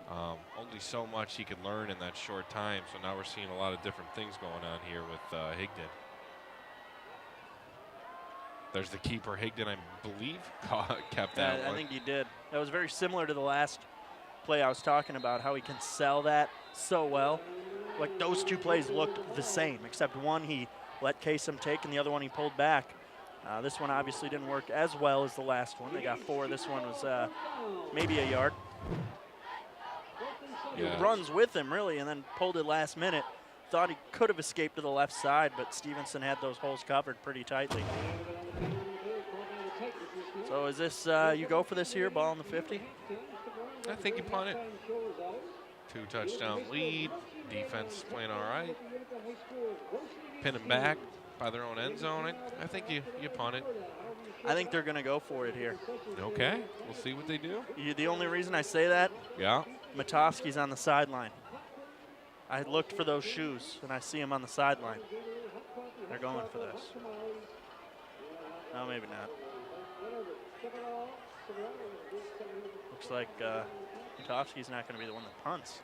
only so much he could learn in that short time. So now we're seeing a lot of different things going on here with Higdon. There's the keeper. Higdon, I believe, kept that one. I think he did. That was very similar to the last play I was talking about, how he can sell that so well. Like those two plays looked the same, except one he let Kasem take and the other one he pulled back. This one obviously didn't work as well as the last one. They got 4. This one was maybe a yard. Yeah. He runs with him, really, and then pulled it last minute. Thought he could have escaped to the left side, but Stevenson had those holes covered pretty tightly. So is this, you go for this here, ball on the 50? I think you punt it. 2-touchdown lead. Defense playing all right. Pin them back by their own end zone. I think you punt it. I think they're going to go for it here. Okay, we'll see what they do. The only reason I say that, Yeah. Matovsky's on the sideline. I looked for those shoes, and I see him on the sideline. They're going for this. No, maybe not. Looks like Matovsky's not going to be the one that punts.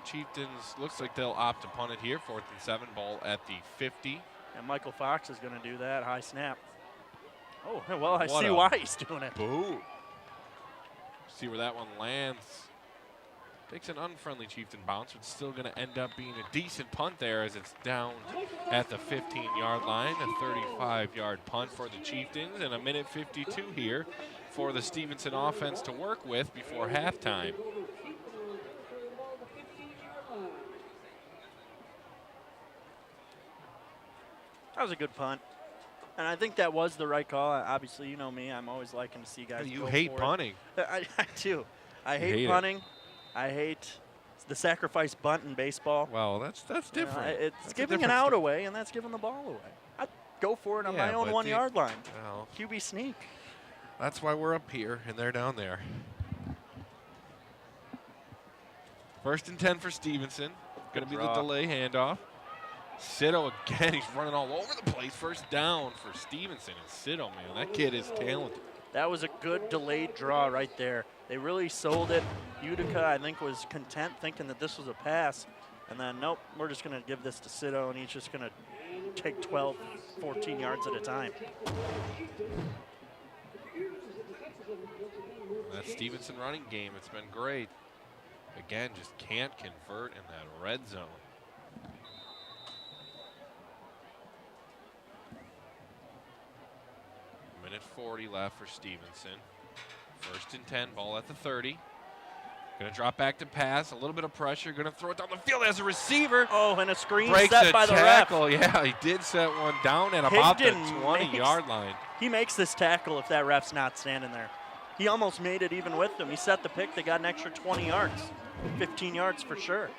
Chieftains, looks like they'll opt to punt it here. 4th and 7, ball at the 50. And Michael Fox is going to do that. High snap. Oh, well, I What see a why he's doing it. Boo. See where that one lands. Takes an unfriendly Chieftain bounce, but still going to end up being a decent punt there as it's down at the 15-yard line. A 35-yard punt for the Chieftains, and a minute 52 here for the Stevenson offense to work with before halftime. That was a good punt. And I think that was the right call. Obviously, you know me. I'm always liking to see guys You go hate for punting. it. I do. I hate hate punting. I hate the sacrifice bunt in baseball. Well, that's different. It's That's a giving an different out sto- away, and that's giving the ball away. I'd go for it on Yeah, my own but 1-yard line. Well, QB sneak. that's why we're up here, and they're down there. 1st and 10 for Stevenson. Going to be the draw. delay handoff. Sitto again, he's running all over the place. 1st down for Stevenson. And Sitto, man, that kid is talented. That was a good delayed draw right there. They really sold it. Utica, I think, was content thinking that this was a pass. And then, nope, we're just going to give this to Sitto, and he's just going to take 12, 14 yards at a time. That Stevenson running game, it's been great. Again, just can't convert in that red zone. Minute 40 left for Stevenson. 1st and 10, ball at the 30. Gonna drop back to pass, a little bit of pressure, gonna throw it down the field as a receiver. Oh, and a screen Breaks set the by the tackle. ref. Yeah, he did set one down at about the Higdon 20-yard line. He makes this tackle if that ref's not standing there. He almost made it even with them. He set the pick. They got an extra 20 yards, 15 yards for sure.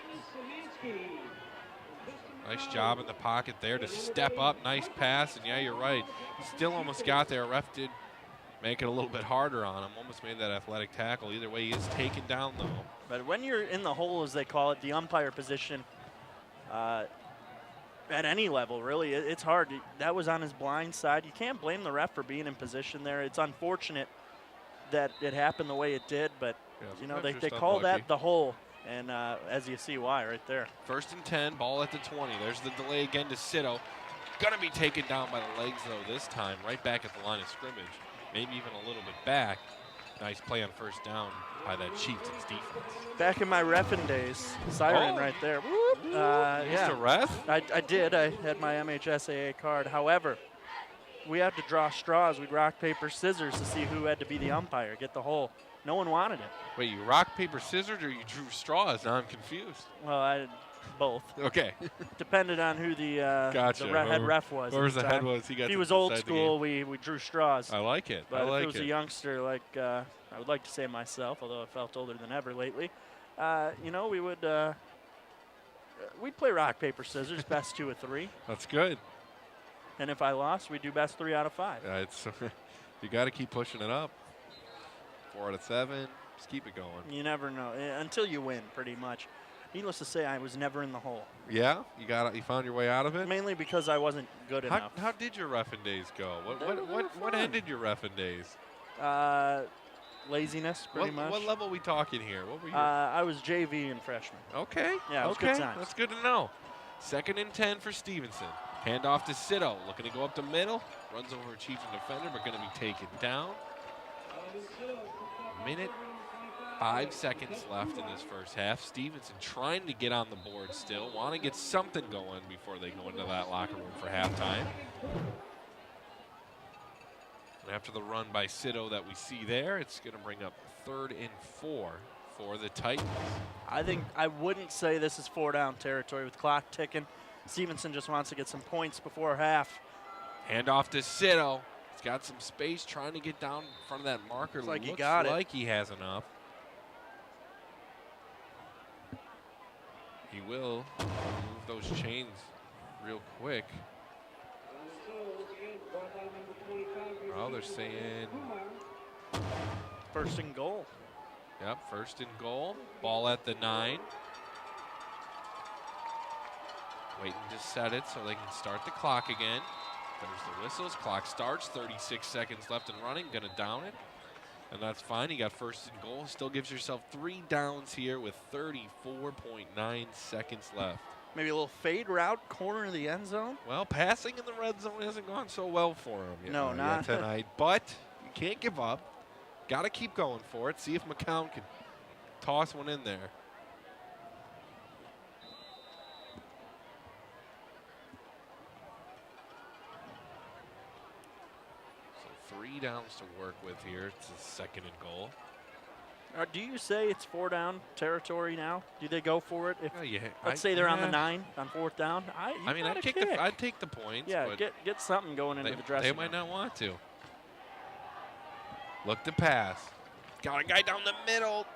Nice job in the pocket there to step up. Nice pass, and yeah, you're right. Still almost got there. Ref did make it a little bit harder on him. Almost made that athletic tackle. Either way, he is taken down, though. But when you're in the hole, as they call it, the umpire position, at any level, really, it's hard. That was on his blind side. You can't blame the ref for being in position there. It's unfortunate that it happened the way it did, but Yeah, you know, sometimes they just call unlucky. that the hole, and as you see why right there. 1st and 10, ball at the 20. There's the delay again to Sito. Gonna be taken down by the legs though this time, right back at the line of scrimmage, maybe even a little bit back. Nice play on 1st down by that Chieftains defense. Back in my reffing days, siren right there. Whoop. You used Yeah, to ref? I did. I had my MHSAA card. However, we had to draw straws. We'd rock, paper, scissors to see who had to be the umpire, get the hole. No one wanted it. Wait, you rock, paper, scissors, or you drew straws? Now I'm confused. Well, both. Okay. Depended on who the Gotcha. head ref was. Whoever's at the the head time. was, he got If he to was old decide the school, we drew straws. I like it. But I like if it was it. a youngster, like I would like to say myself, although I felt older than ever lately, you know, we would we'd play rock, paper, scissors, best 2 of 3. That's good. And if I lost, we'd do best 3 out of 5. It's you got to keep pushing it up. 4 out of 7. Just keep it going. You never know until you win, pretty much. Needless to say, I was never in the hole. Yeah, you found your way out of it. Mainly because I wasn't good enough. How did your reffing days go? What ended your reffing days? Laziness, pretty much. What level are we talking here? What were you? I was JV and freshman. Okay. Yeah, it was okay. good times. That's good to know. 2nd and 10 for Stevenson. Handoff to Sito. Looking to go up the middle. Runs over a Chieftain defender, but going to be taken down. Minute 5 seconds left in this first half. Stevenson trying to get on the board still. Want to get something going before they go into that locker room for halftime. And after the run by Sito that we see there, it's going to bring up 3rd and 4 for the Titans. I wouldn't say this is 4 down territory with clock ticking. Stevenson just wants to get some points before half. Handoff to Sito. He's got some space trying to get down in front of that marker. Looks like he Looks got it. like he has enough. He will move those chains real quick. Oh, they're saying 1st and goal. Yep, 1st and goal. Ball at the 9. Waiting to set it so they can start the clock again. There's the whistles. Clock starts. 36 seconds left and running. Going to down it. And that's fine. You got 1st and goal. Still gives yourself 3 downs here with 34.9 seconds left. Maybe a little fade route, corner of the end zone. Well, passing in the red zone hasn't gone so well for him No, not tonight. But you can't give up. Got to keep going for it. See if McCown can toss one in there. So 3 downs to work with here. It's a 2nd and goal. Do you say it's 4 down territory now? Do they go for it? If Yeah, let's say they're on the 9 on 4th down. I mean, I'd take the points. Yeah, but get something going into the dressing they room. might not want to. Look to pass. Got a guy down the middle.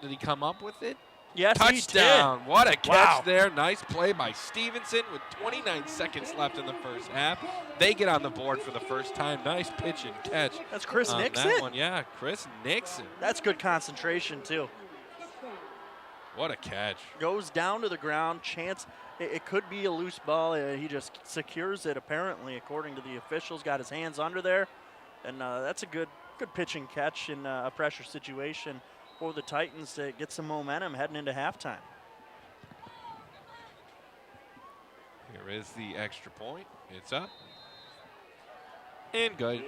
Did he come up with it? Yes, Touchdown. he did. What a catch Wow. there. Nice play by Stevenson with 29 seconds left in the first half. They get on the board for the first time. Nice pitch and catch. That's Chris on Nixon. That one. Yeah, Chris Nixon. That's good concentration, too. What a catch. Goes down to the ground. Chance, it could be a loose ball. He just secures it, apparently, according to the officials. Got his hands under there. And that's a good pitch and catch in a pressure situation for the Titans to get some momentum heading into halftime. Here is the extra point. It's up. And good.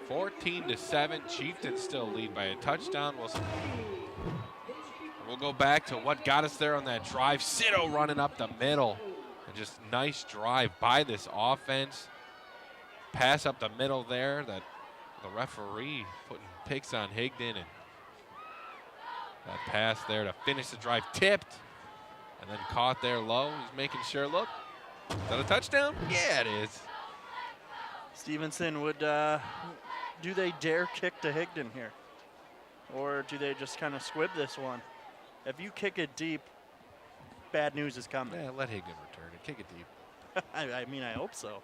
14-7. Chieftains still lead by a touchdown. We'll go back to what got us there on that drive. Sito running up the middle. And just nice drive by this offense. Pass up the middle there that the referee putting picks on Higdon, and that pass there to finish the drive tipped and then caught there low. He's making sure, look, is that a touchdown? Yeah, it is. Stevenson would, do they dare kick to Higdon here? Or do they just kind of squib this one? If you kick it deep, bad news is coming. Yeah, let Higdon return it. Kick it deep. I mean, I hope so.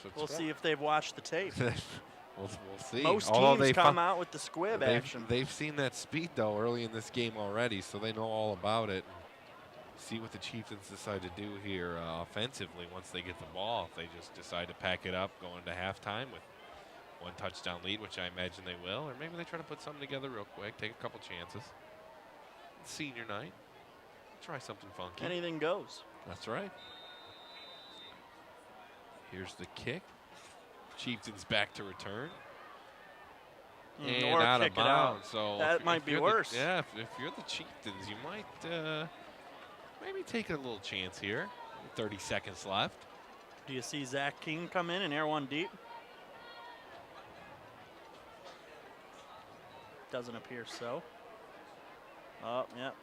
So We'll see if they've watched the tape. we'll see. Most Although teams come out with the squib action. They've seen that speed, though, early in this game already, so they know all about it. See what the Chieftains decide to do here offensively once they get the ball. If they just decide to pack it up going to halftime with one touchdown lead, which I imagine they will, or maybe they try to put something together real quick, take a couple chances. It's senior night. Try something funky. Anything goes. That's right. Here's the kick. Chieftains back to return. And or out kick of it bounds. out. So That might be worse. Yeah, if you're the Chieftains, you might maybe take a little chance here. 30 seconds left. Do you see Zach King come in and air one deep? Doesn't appear so. Oh, yep.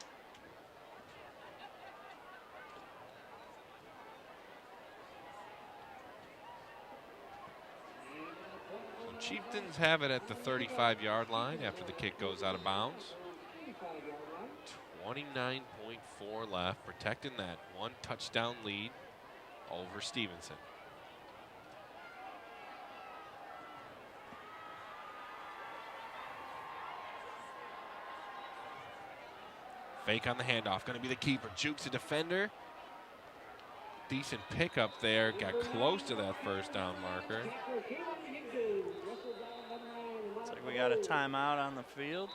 Chieftains have it at the 35-yard line after the kick goes out of bounds. 29.4 left, protecting that one touchdown lead over Stevenson. Fake on the handoff, going to be the keeper. Jukes a defender. Decent pickup there, got close to that first down marker. Looks like we got a timeout on the field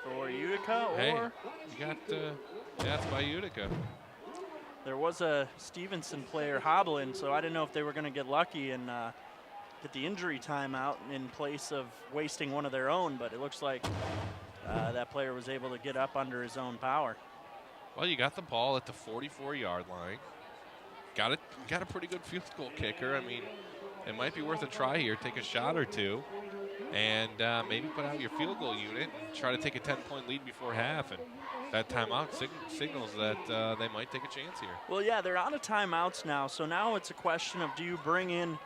for Utica, Hey, or you got, yeah, it's by Utica. there was a Stevenson player hobbling, so I didn't know if they were going to get lucky and get the injury timeout in place of wasting one of their own, but it looks like that player was able to get up under his own power. Well, you got the ball at the 44-yard line. Got a pretty good field goal kicker. I mean, it might be worth a try here. Take a shot or two, and maybe put out your field goal unit and try to take a 10-point lead before half. And that timeout signals that they might take a chance here. Well, yeah, they're out of timeouts now, so now it's a question of, do you bring in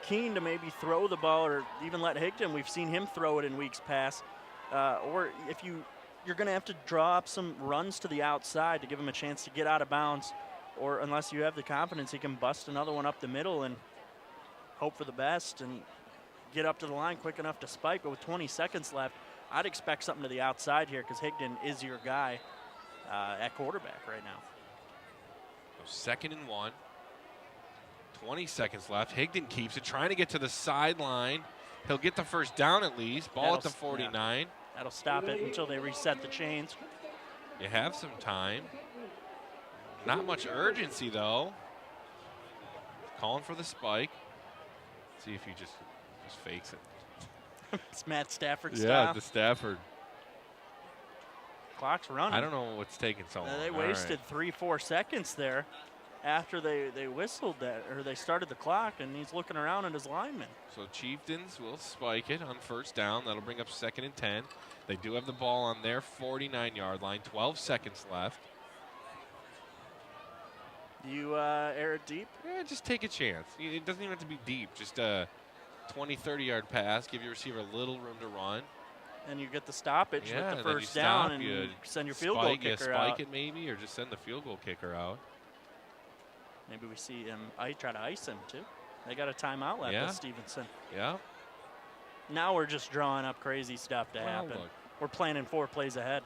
Keene to maybe throw the ball, or even let Higdon? We've seen him throw it in weeks past. Or if you're going to have to draw up some runs to the outside to give him a chance to get out of bounds. Or unless you have the confidence, he can bust another one up the middle and hope for the best and get up to the line quick enough to spike. But with 20 seconds left, I'd expect something to the outside here, because Higdon is your guy at quarterback right now. So 2nd and 1. 20 seconds left. Higdon keeps it, trying to get to the sideline. He'll get the first down at least. Ball at the 49. Yeah. That'll stop it until they reset the chains. You have some time. Not much urgency, though. Calling for the spike. See if he just fakes it. It's Matt Stafford style. Yeah, the Stafford. Clock's running. I don't know what's taking so long. They wasted 3-4 seconds there after they whistled that, or they started the clock, and he's looking around at his lineman. So Chieftains will spike it on first down. That'll bring up 2nd and 10. They do have the ball on their 49-yard line. 12 seconds left. You air it deep? Yeah, just take a chance. It doesn't even have to be deep. Just a 20, 30-yard pass. Give your receiver a little room to run. And you get the stoppage Yeah, with the then first you down, stop, and you send your field goal kicker out. Spike it maybe, or just send the field goal kicker out. Maybe we see him try to ice him, too. They got a timeout left with Stevenson. Yeah. Now we're just drawing up crazy stuff to happen. Look. We're planning 4 plays ahead.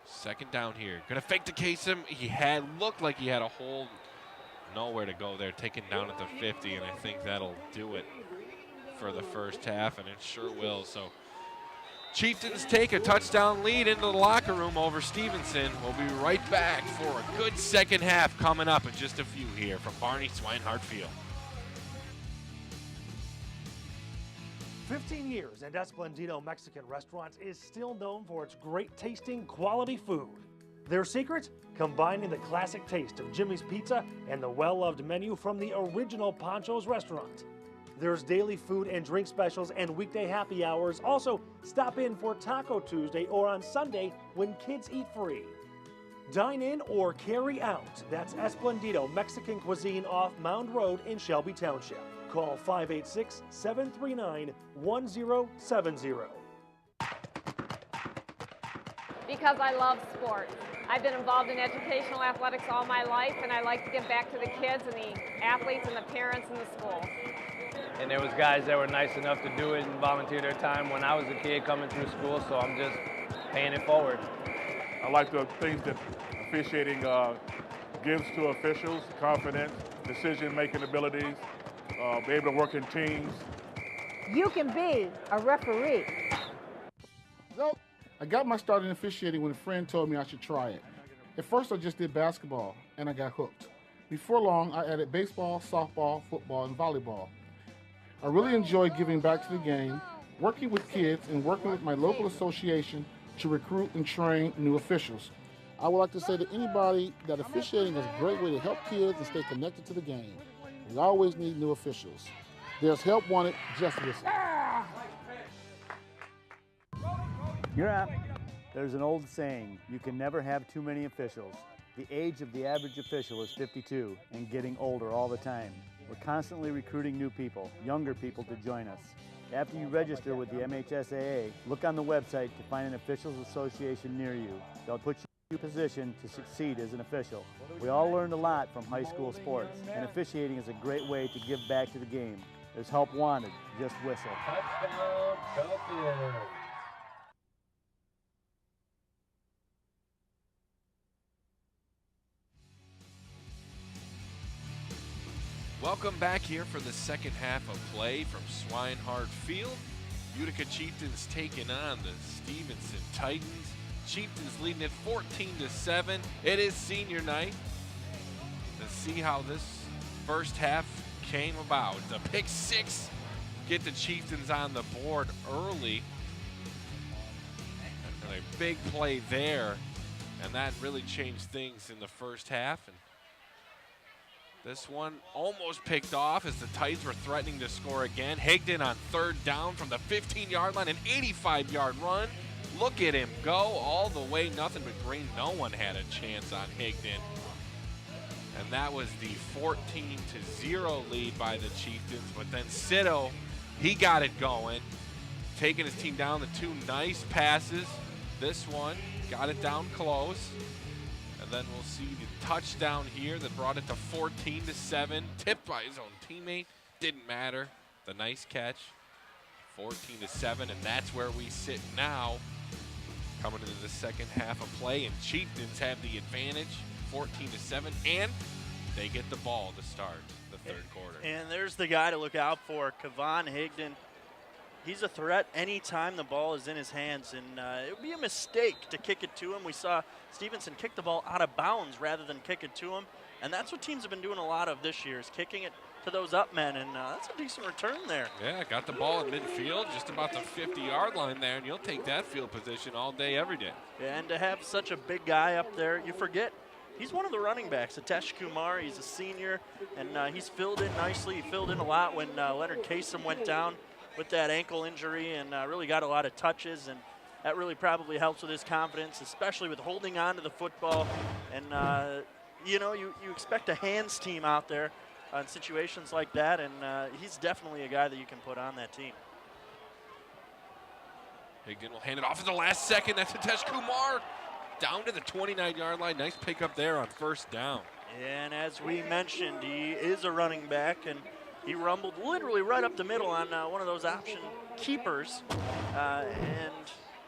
Second down here. Gonna fake the case him. Looked like he had a hole. Nowhere to go there. Taken down at the 50, and I think that'll do it for the first half, and it sure will. So Chieftains take a touchdown lead into the locker room over Stevenson. We'll be right back for a good second half coming up in just a few here from Barney Swinehart Field. 15 years, and Esplendito Mexican Restaurants is still known for its great tasting, quality food. Their secret? Combining the classic taste of Jimmy's Pizza and the well-loved menu from the original Pancho's restaurant. There's daily food and drink specials and weekday happy hours. Also, stop in for Taco Tuesday or on Sunday when kids eat free. Dine in or carry out. That's Esplendito Mexican Cuisine off Mound Road in Shelby Township. Call 586-739-1070. Because I love sports. I've been involved in educational athletics all my life, and I like to give back to the kids and the athletes and the parents and the schools. and there was guys that were nice enough to do it and volunteer their time when I was a kid coming through school, so I'm just paying it forward. I like the things that officiating gives to officials: confidence, decision-making abilities, be able to work in teams. You can be a referee. So, I got my start in officiating when a friend told me I should try it. At first, I just did basketball, and I got hooked. Before long, I added baseball, softball, football, and volleyball. I really enjoy giving back to the game, working with kids, and working with my local association to recruit and train new officials. I would like to say to anybody that officiating is a great way to help kids and stay connected to the game. We always need new officials. There's help wanted, just listen. You're up. There's an old saying, you can never have too many officials. The age of the average official is 52 and getting older all the time. We're constantly recruiting new people, younger people to join us. After you register with the MHSAA, look on the website to find an officials association near you. They'll put you in a position to succeed as an official. We all learned a lot from high school sports, and officiating is a great way to give back to the game. There's help wanted, just whistle. Touchdown, Shelby. Welcome back here for the second half of play from Swinehart Field. Utica Chieftains taking on the Stevenson Titans. Chieftains leading it 14-7. It is senior night. Let's see how this first half came about. The pick six get the Chieftains on the board early. And a big play there. And that really changed things in the first half. And this one almost picked off as the Titans were threatening to score again. Higdon on third down from the 15-yard line, an 85-yard run. Look at him go all the way, nothing but green. No one had a chance on Higdon. And that was the 14-0 lead by the Chieftains. But then Sito, he got it going, taking his team down. The two nice passes. This one got it down close. And then we'll see the touchdown here that brought it to 14-7. Tipped by his own teammate. Didn't matter. The nice catch. 14-7, and that's where we sit now. Coming into the second half of play, and Chieftains have the advantage, 14-7, and they get the ball to start the third quarter. And there's the guy to look out for, Kayvon Higdon. He's a threat anytime the ball is in his hands, and it would be a mistake to kick it to him. We saw Stevenson kick the ball out of bounds rather than kick it to him, and that's what teams have been doing a lot of this year, is kicking it to those up men, and that's a decent return there. Yeah, got the ball in midfield, just about the 50-yard line there, and you'll take that field position all day, every day. Yeah, and to have such a big guy up there, you forget he's one of the running backs. Atesh Kumar, he's a senior, and he's filled in nicely. He filled in a lot when Leonard Kasem went down with that ankle injury, and really got a lot of touches, and that really probably helps with his confidence, especially with holding on to the football. And, you know, you expect a hands team out there in situations like that, and he's definitely a guy that you can put on that team. Higdon will hand it off at the last second. That's Atesh Kumar down to the 29-yard line. Nice pickup there on first down. And as we mentioned, he is a running back, and he rumbled literally right up the middle on one of those option keepers, and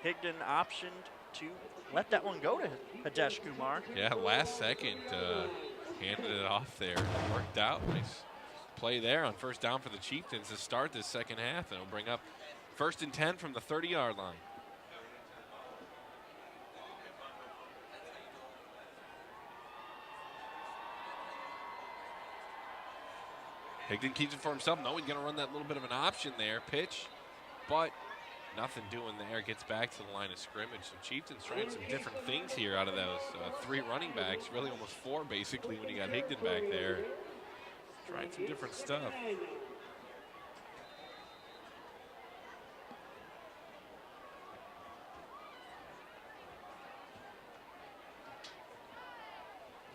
Higdon optioned to let that one go to Atesh Kumar. Yeah, last second, handed it off there. It worked out. Nice play there on first down for the Chieftains to start this second half, and it'll bring up 1st and 10 from the 30-yard line. Higdon keeps it for himself. No, he's going to run that little bit of an option there. Pitch, but nothing doing there. Gets back to the line of scrimmage. So Chieftains trying some different things here out of those 3 running backs. Really almost 4 basically when you got Higdon back there. Trying some different stuff.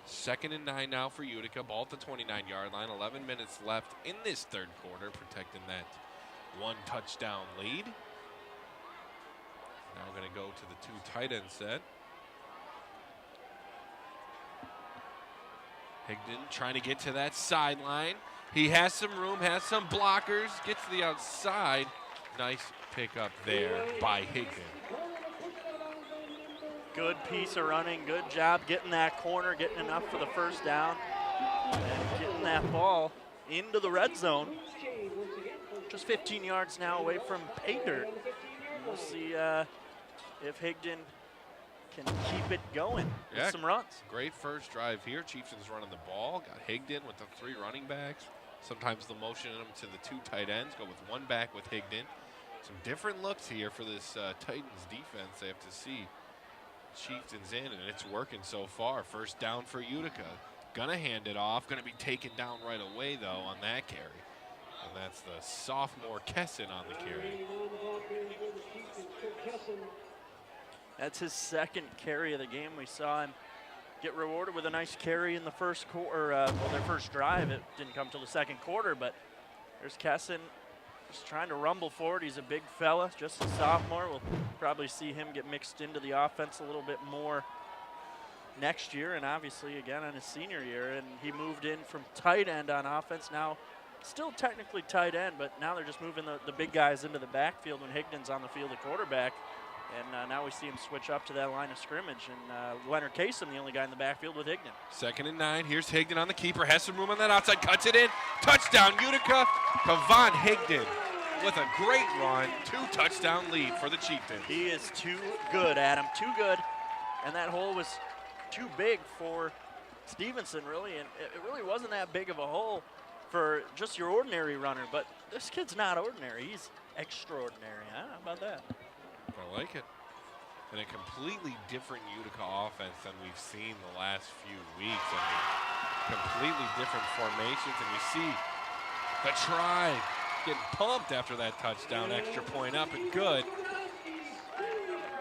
Second and 9 now for Utica. Ball at the 29-yard line. 11 minutes left in this third quarter, protecting that 1 touchdown lead. Now we're going to go to the 2 tight end set. Higdon trying to get to that sideline. He has some room, has some blockers, gets to the outside. Nice pickup there by Higdon. Good piece of running, good job getting that corner, getting enough for the first down, and getting that ball into the red zone. Just 15 yards now away from pay dirt. We'll see if Higdon can keep it going with some runs. Great first drive here. Chieftains running the ball. Got Higdon with the 3 running backs. Sometimes they'll motion them to the 2 tight ends. Go with 1 back with Higdon. Some different looks here for this Titans defense. They have to see Chieftains in, and it's working so far. First down for Utica. Gonna hand it off. Gonna be taken down right away, though, on that carry. And that's the sophomore Kesson on the carry. That's his second carry of the game. We saw him get rewarded with a nice carry in the first quarter, well, their first drive. It didn't come till the second quarter, but there's Kesson just trying to rumble forward. He's a big fella, just a sophomore. We'll probably see him get mixed into the offense a little bit more next year, and obviously again on his senior year. And he moved in from tight end on offense. Now still technically tight end, but now they're just moving the big guys into the backfield when Higdon's on the field at quarterback. And now we see him switch up to that line of scrimmage. And Leonard Kasem, the only guy in the backfield with Higdon. 2nd and 9. Here's Higdon on the keeper. Has some room on that outside. Cuts it in. Touchdown, Utica. Kayvon Higdon with a great run. 2-touchdown lead for the Chieftains. He is too good, Adam. Too good. And that hole was too big for Stevenson, really. And it really wasn't that big of a hole for just your ordinary runner. But this kid's not ordinary. He's extraordinary. Huh? How about that? I like it. And a completely different Utica offense than we've seen the last few weeks. I mean, completely different formations. And you see the try getting pumped after that touchdown. Extra point up and good.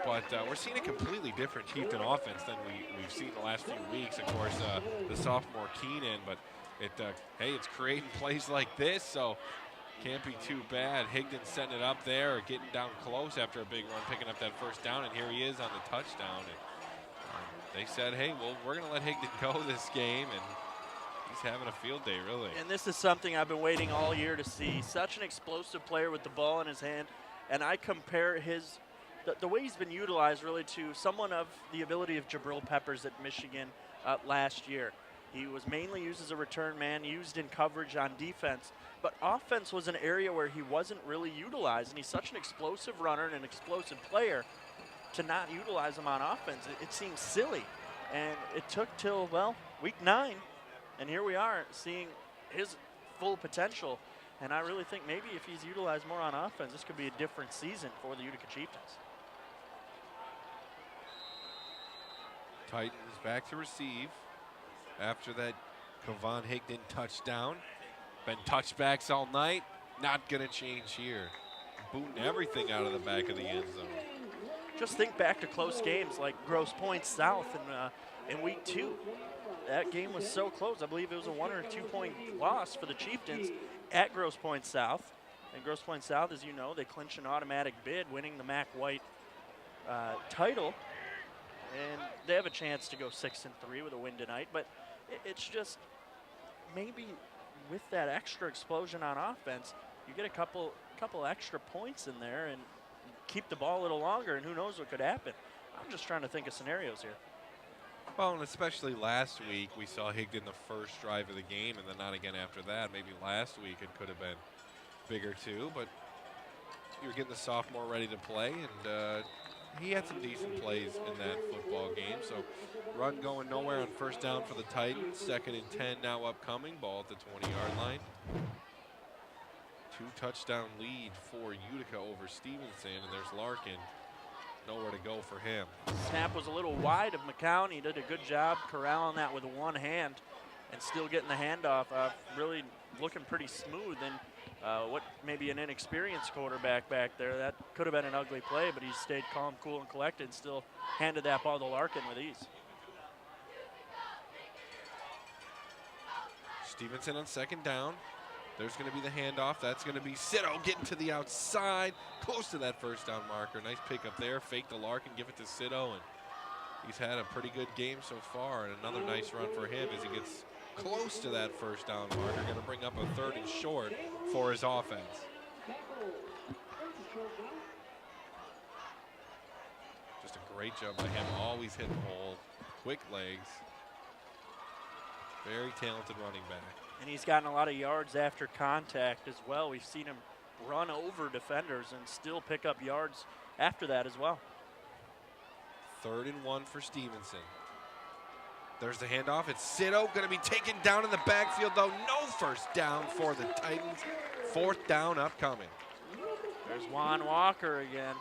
But we're seeing a completely different Chieftain offense than we've seen the last few weeks. Of course, the sophomore Keenan. But hey, it's creating plays like this. So can't be too bad. Higdon setting it up there, getting down close after a big run, picking up that first down, and here he is on the touchdown. And they said, hey, well, we're going to let Higdon go this game, and he's having a field day, really. And this is something I've been waiting all year to see. Such an explosive player with the ball in his hand, and I compare the way he's been utilized really to someone of the ability of Jabril Peppers at Michigan last year. He was mainly used as a return man, used in coverage on defense. But offense was an area where he wasn't really utilized, and he's such an explosive runner and an explosive player. To not utilize him on offense, it seems silly. And it took till, well, week 9, and here we are seeing his full potential. And I really think maybe if he's utilized more on offense, this could be a different season for the Utica Chieftains. Titans back to receive after that Kayvon Higdon touchdown. Been touchbacks all night. Not going to change here. Booting everything out of the back of the end zone. Just think back to close games like Grosse Pointe South in week 2. That game was so close. I believe it was a 1 or 2 point loss for the Chieftains at Grosse Pointe South. And Grosse Pointe South, as you know, they clinched an automatic bid, winning the Mac White title. And they have a chance to go 6-3 with a win tonight. But it's just maybe with that extra explosion on offense, you get a couple extra points in there and keep the ball a little longer, and who knows what could happen. I'm just trying to think of scenarios here. Well, and especially last week, we saw Higdon the first drive of the game, and then not again after that. Maybe last week it could have been bigger too, but you're getting the sophomore ready to play, and he had some decent plays in that football game. So run going nowhere on first down for the Titans. 2nd and 10 now upcoming. Ball at the 20-yard line. 2-touchdown lead for Utica over Stevenson, and there's Larkin. Nowhere to go for him. Snap was a little wide of McCown. He did a good job corralling that with one hand and still getting the handoff. Really looking pretty smooth. And what maybe an inexperienced quarterback back there, that could have been an ugly play, but he stayed calm, cool, and collected and still handed that ball to Larkin with ease. Stevenson on 2nd down. There's going to be the handoff. That's going to be Sito getting to the outside, close to that first down marker. Nice pickup there. Fake the Larkin, give it to Sito, and he's had a pretty good game so far. And another nice run for him as he gets close to that first down marker. Going to bring up a 3rd and short for his offense. Just a great job by him, always hitting hole, quick legs. Very talented running back. And he's gotten a lot of yards after contact as well. We've seen him run over defenders and still pick up yards after that as well. 3rd and 1 for Stevenson. There's the handoff. It's Sito going to be taken down in the backfield, though. No first down for the Titans. 4th down upcoming. There's Juan Walker again,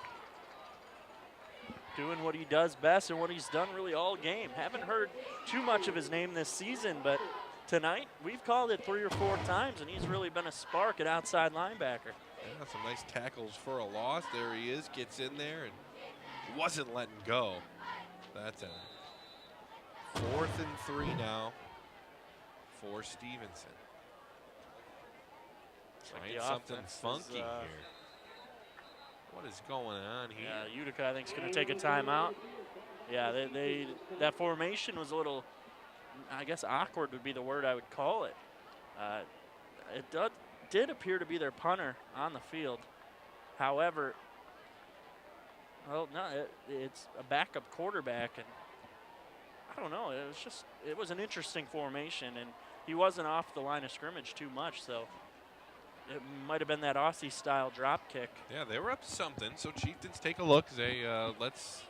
doing what he does best and what he's done really all game. Haven't heard too much of his name this season, but tonight we've called it 3 or 4 times, and he's really been a spark at outside linebacker. Yeah, some nice tackles for a loss. There he is, gets in there and wasn't letting go. That's a 4th and 3 now for Stevenson. Trying something funky here. What is going on here? Yeah, Utica, I think, is going to take a timeout. Yeah, that formation was a little, I guess, awkward would be the word I would call it. It did appear to be their punter on the field. However, well, no, it's a backup quarterback, and I don't know. It was an interesting formation, and he wasn't off the line of scrimmage too much, so it might have been that Aussie-style drop kick. Yeah, they were up to something. So Chieftains take a look. Say, let's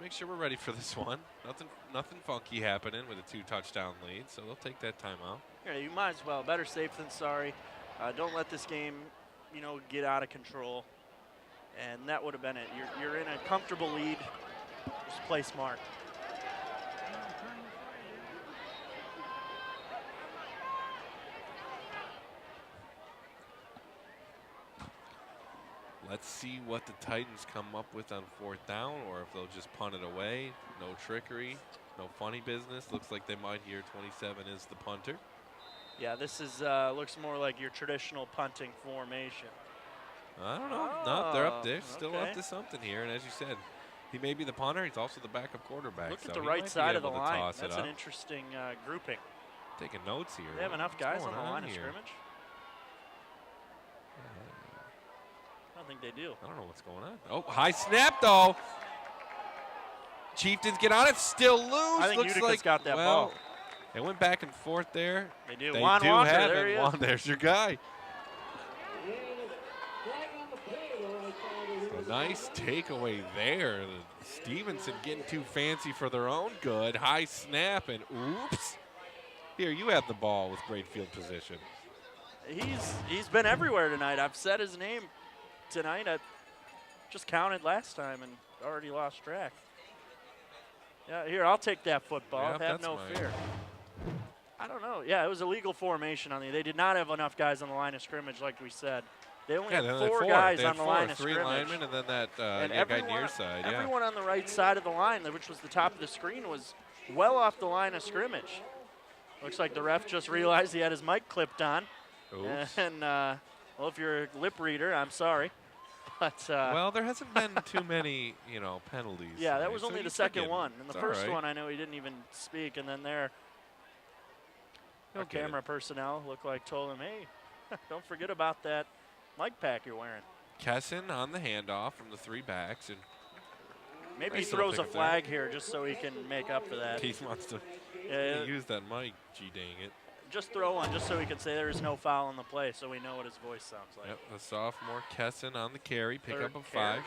make sure we're ready for this one. Nothing funky happening with a 2-touchdown lead. So they'll take that timeout. Yeah, you might as well. Better safe than sorry. Don't let this game, get out of control. And that would have been it. You're in a comfortable lead. Just play smart. Let's see what the Titans come up with on 4th down, or if they'll just punt it away. No trickery, no funny business. Looks like they might hear 27 is the punter. Yeah, this is looks more like your traditional punting formation. I don't know. No, they're up there. Still up to something here. And as you said, he may be the punter. He's also the backup quarterback. Look so at the right side of the line. That's an up. Interesting grouping. Taking notes here. They have enough guys on the line of scrimmage? I don't think they do. I don't know what's going on. Oh, high snap, though. Chieftains get on it. Still loose. I think Looks Utica's like, got that ball. They went back and forth there. They do. They Juan do Walker, have there it. he is. Juan, there's your guy. A nice takeaway there. Stevenson getting too fancy for their own good. High snap and oops. Here, you have the ball with great field position. He's been everywhere tonight. I've said his name tonight. I just counted last time and already lost track. Yeah, here, I'll take that football. Yep, have no fear. I don't know. Yeah, it was a legal formation on the. They did not have enough guys on the line of scrimmage, like we said. They only had 4 guys on the line of scrimmage. 3 linemen and then that guy near side. Everyone on the right side of the line, which was the top of the screen, was well off the line of scrimmage. Looks like the ref just realized he had his mic clipped on. Oops. And, well, if you're a lip reader, I'm sorry. But, well, there hasn't been too many, penalties. Yeah, that was only the second one. And the first right. one, I know he didn't even speak. And then our camera personnel looked like told him, hey, don't forget about that mic pack you're wearing. Kesson on the handoff from the 3 backs. And maybe he throws a flag here just so he can make up for that. He wants to use that mic, gee dang it. Just throw one just so he can say there is no foul on the play so we know what his voice sounds like. Yep, the sophomore Kesson on the carry, pick Third up a 5.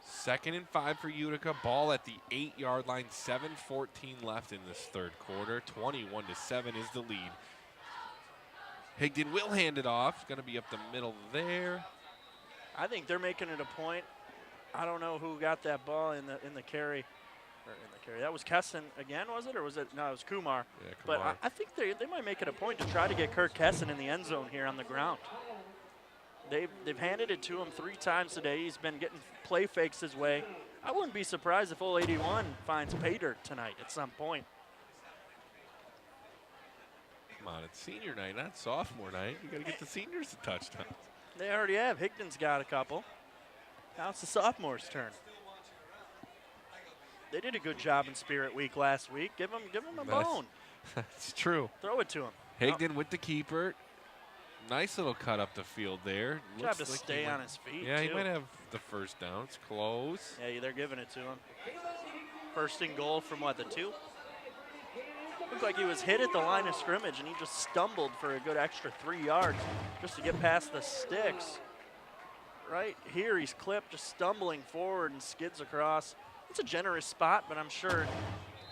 Second and 5 for Utica. Ball at the 8-yard line. 7:14 left in this third quarter. 21-7 is the lead. Higdon will hand it off. Going to be up the middle there. I think they're making it a point. I don't know who got that ball in the carry. That was Kesson again, was it? Or was it? No, it was Kumar. Yeah, Kumar. But I think they might make it a point to try to get Kirk Kesson in the end zone here on the ground. They've handed it to him 3 times today. He's been getting play fakes his way. I wouldn't be surprised if old 81 finds pay dirt tonight at some point. Come on, it's senior night, not sophomore night. You got to get the seniors a touchdown. They already have. Higdon's got a couple. Now it's the sophomores' turn. They did a good job in Spirit Week last week. Give them a bone. That's true. Throw it to him. Higdon with the keeper. Nice little cut up the field there. Job to stay on his feet. Yeah, too. he might have the first down. It's close. Yeah, they're giving it to him. First and goal from what, the 2? Looked like he was hit at the line of scrimmage, and he just stumbled for a good extra 3 yards just to get past the sticks. Right here, he's clipped, just stumbling forward and skids across. It's a generous spot, but I'm sure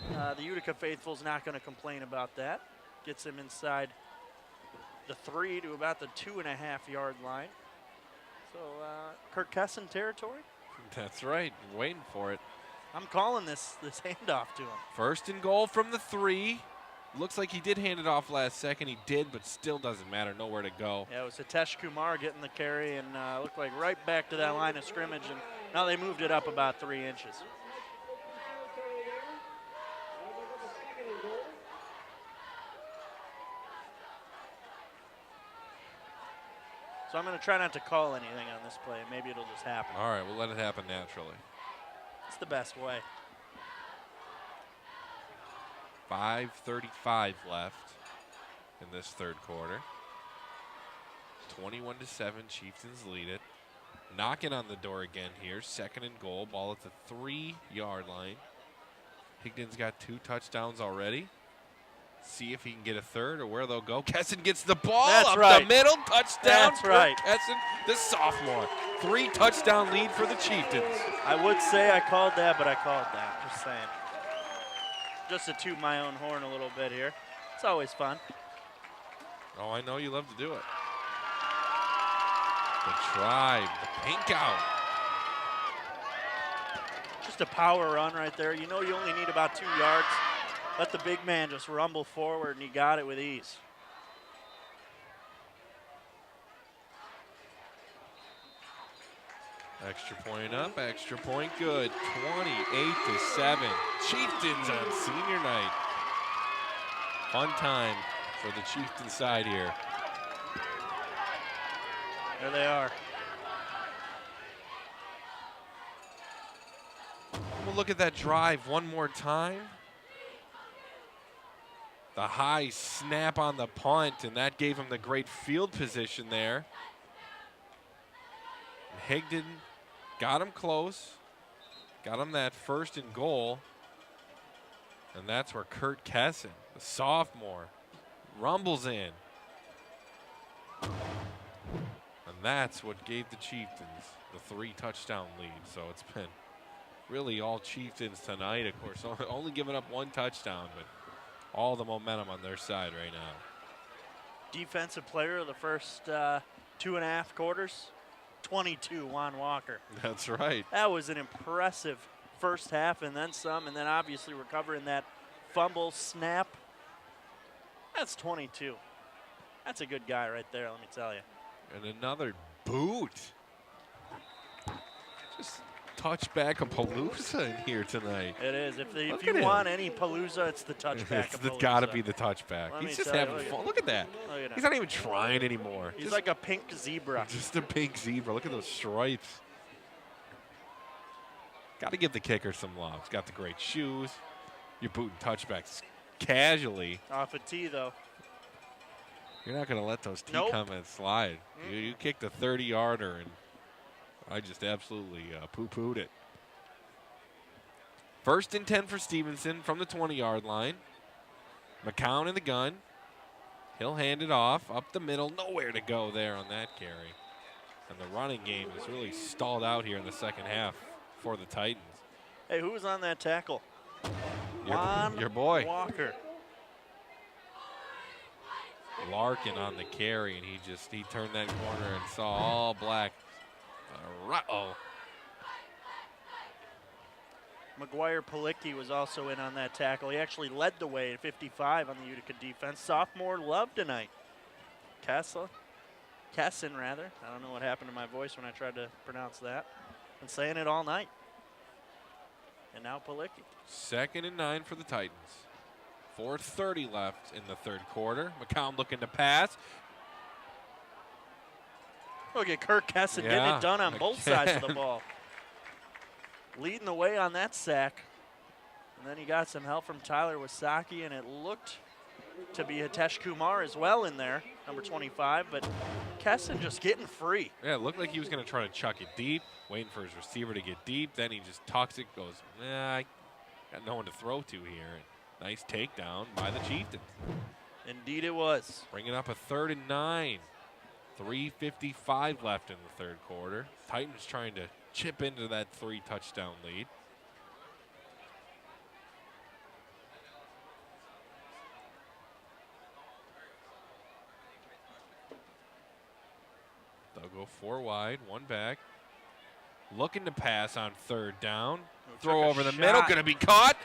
the Utica faithful's not going to complain about that. Gets him inside the 3 to about the 2.5-yard line. So Kirk Kesson territory? That's right. Waiting for it. I'm calling this handoff to him. First and goal from the 3. Looks like he did hand it off last second. He did, but still doesn't matter. Nowhere to go. Yeah, it was Hitesh Kumar getting the carry and looked like right back to that line of scrimmage. And now they moved it up about 3 inches. So I'm going to try not to call anything on this play. Maybe it'll just happen. All right, we'll let it happen naturally. It's the best way. 5:35 left in this third quarter. 21-7, Chieftains lead it. Knocking on the door again here. Second and goal. Ball at the 3-yard line. Higdon's got 2 touchdowns already. See if he can get a third or where they'll go. Kesson gets the ball up the middle. Touchdown. That's right. Kesson, the sophomore. 3-touchdown lead for the Chieftains. I would say I called that, but I called that. Just saying. Just to toot my own horn a little bit here. It's always fun. Oh, I know you love to do it. The Tribe, the pink out. Just a power run right there. You know you only need about 2 yards. Let the big man just rumble forward, and he got it with ease. Extra point up, extra point good. 28-7. Chieftains on senior night. Fun time for the Chieftain side here. There they are. We'll look at that drive one more time. The high snap on the punt, and that gave him the great field position there. And Higdon got him close, got him that first and goal, and that's where Kurt Kesson, the sophomore, rumbles in. And that's what gave the Chieftains the 3-touchdown lead. So it's been really all Chieftains tonight. Of course, only giving up 1 touchdown, but all the momentum on their side right now. Defensive player of the first 2.5 quarters, 22, Juan Walker. That's right. That was an impressive first half and then some, and then obviously recovering that fumble snap. That's 22. That's a good guy right there, let me tell you. And another boot. Just touchback of Palooza in here tonight. It is. If you want any Palooza, it's the touchback of Palooza. It's got to be the touchback. He's just having fun. Look at that. He's not even trying anymore. He's like a pink zebra. Just a pink zebra. Look at those stripes. Got to give the kicker some love. He's got the great shoes. You're booting touchbacks casually. Off a tee, though. You're not going to let those tee comments slide. You kicked a 30-yarder, and I just absolutely poo-pooed it. First and 10 for Stevenson from the 20-yard line. McCown in the gun. He'll hand it off up the middle. Nowhere to go there on that carry. And the running game is really stalled out here in the second half for the Titans. Hey, who was on that tackle? Your boy. Walker. Larkin on the carry, and he turned that corner and saw all black. Uh-oh. McGuire Palicki was also in on that tackle. He actually led the way at 55 on the Utica defense. Sophomore love tonight. Kesson, rather. I don't know what happened to my voice when I tried to pronounce that. Been saying it all night. And now Palicki. 2nd and 9 for the Titans. 4:30 left in the third quarter. McCown looking to pass. Look at Kirk Kesson getting it done on both sides of the ball. Leading the way on that sack. And then he got some help from Tyler Wasaki, and it looked to be Hitesh Kumar as well in there, number 25, but Kesson just getting free. Yeah, it looked like he was going to try to chuck it deep, waiting for his receiver to get deep. Then he just tucks it, goes, nah, I got no one to throw to here. Nice takedown by the Chieftains. Indeed it was. Bringing up a 3rd and 9. 3:55 left in the 3rd quarter. Titans trying to chip into that 3-touchdown lead. They'll go 4 wide, 1 back. Looking to pass on 3rd down. Throw over the middle, going to be caught.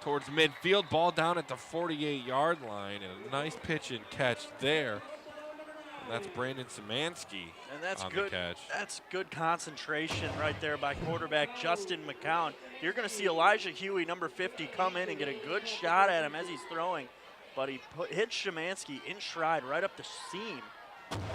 Towards midfield, ball down at the 48-yard line, and a nice pitch and catch there. And that's Brandon Szymanski on the catch. That's good concentration right there by quarterback Justin McCown. You're going to see Elijah Huey, number 50, come in and get a good shot at him as he's throwing, but he hit Szymanski in stride right up the seam.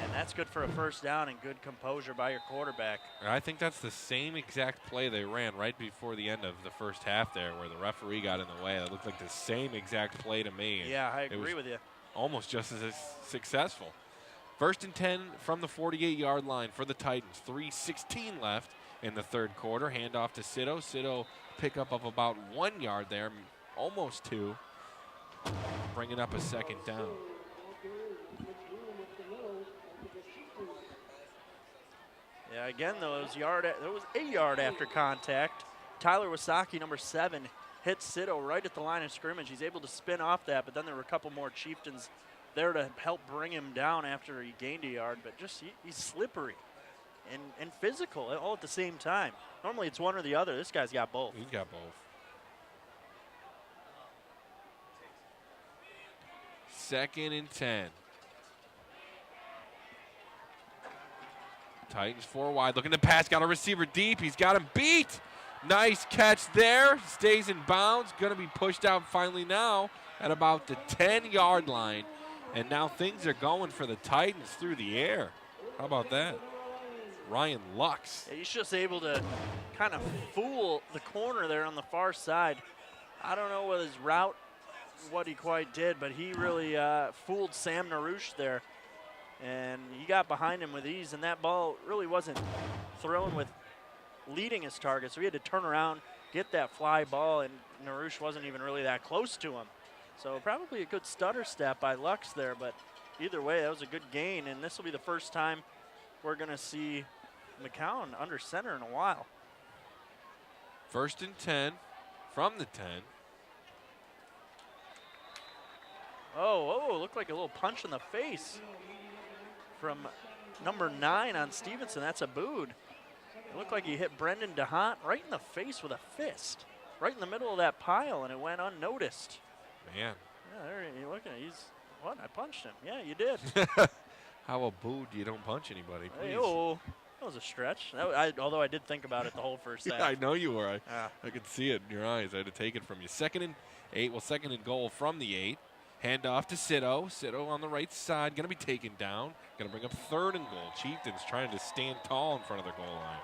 And that's good for a 1st down and good composure by your quarterback. I think that's the same exact play they ran right before the end of the 1st half there, where the referee got in the way. It looked like the same exact play to me. Yeah, I agree with you. Almost just as successful. 1st and 10 from the 48-yard line for the Titans. 3:16 left in the 3rd quarter. Handoff to Sito. Sito pick up of about 1 yard there, almost 2. Bringing up a 2nd down. Yeah, again, though, it was 8 yard after contact. Tyler Wasaki, number 7, hits Sito right at the line of scrimmage. He's able to spin off that, but then there were a couple more Chieftains there to help bring him down after he gained a yard. But just he's slippery and physical all at the same time. Normally it's one or the other. This guy's got both. He's got both. 2nd and 10. Titans 4 wide, looking to pass, got a receiver deep. He's got him beat. Nice catch there. Stays in bounds. Going to be pushed out finally now at about the 10-yard line. And now things are going for the Titans through the air. How about that? Ryan Lux. Yeah, he's just able to kind of fool the corner there on the far side. I don't know with his route what he quite did, but he really fooled Sam Narush there. And he got behind him with ease, and that ball really wasn't thrown with leading his target, so he had to turn around, get that fly ball, and Narush wasn't even really that close to him. So probably a good stutter step by Lux there, but either way, that was a good gain, and this will be the first time we're going to see McCown under center in a while. 1st and 10 from the 10. Oh, looked like a little punch in the face from number 9 on Stevenson. That's a boot. It looked like he hit Brendan DeHaan right in the face with a fist, right in the middle of that pile, and it went unnoticed. Man. Yeah, there you're looking at. What? I punched him. Yeah, you did. How a boo you don't punch anybody, please. Hey, oh, that was a stretch. Although I did think about it the whole first half. Yeah, I know you were. I could see it in your eyes. I had to take it from you. 2nd and 8. Well, 2nd and goal from the 8. Handoff to Sito. Sito on the right side, going to be taken down. Going to bring up 3rd and goal. Chieftains trying to stand tall in front of their goal line.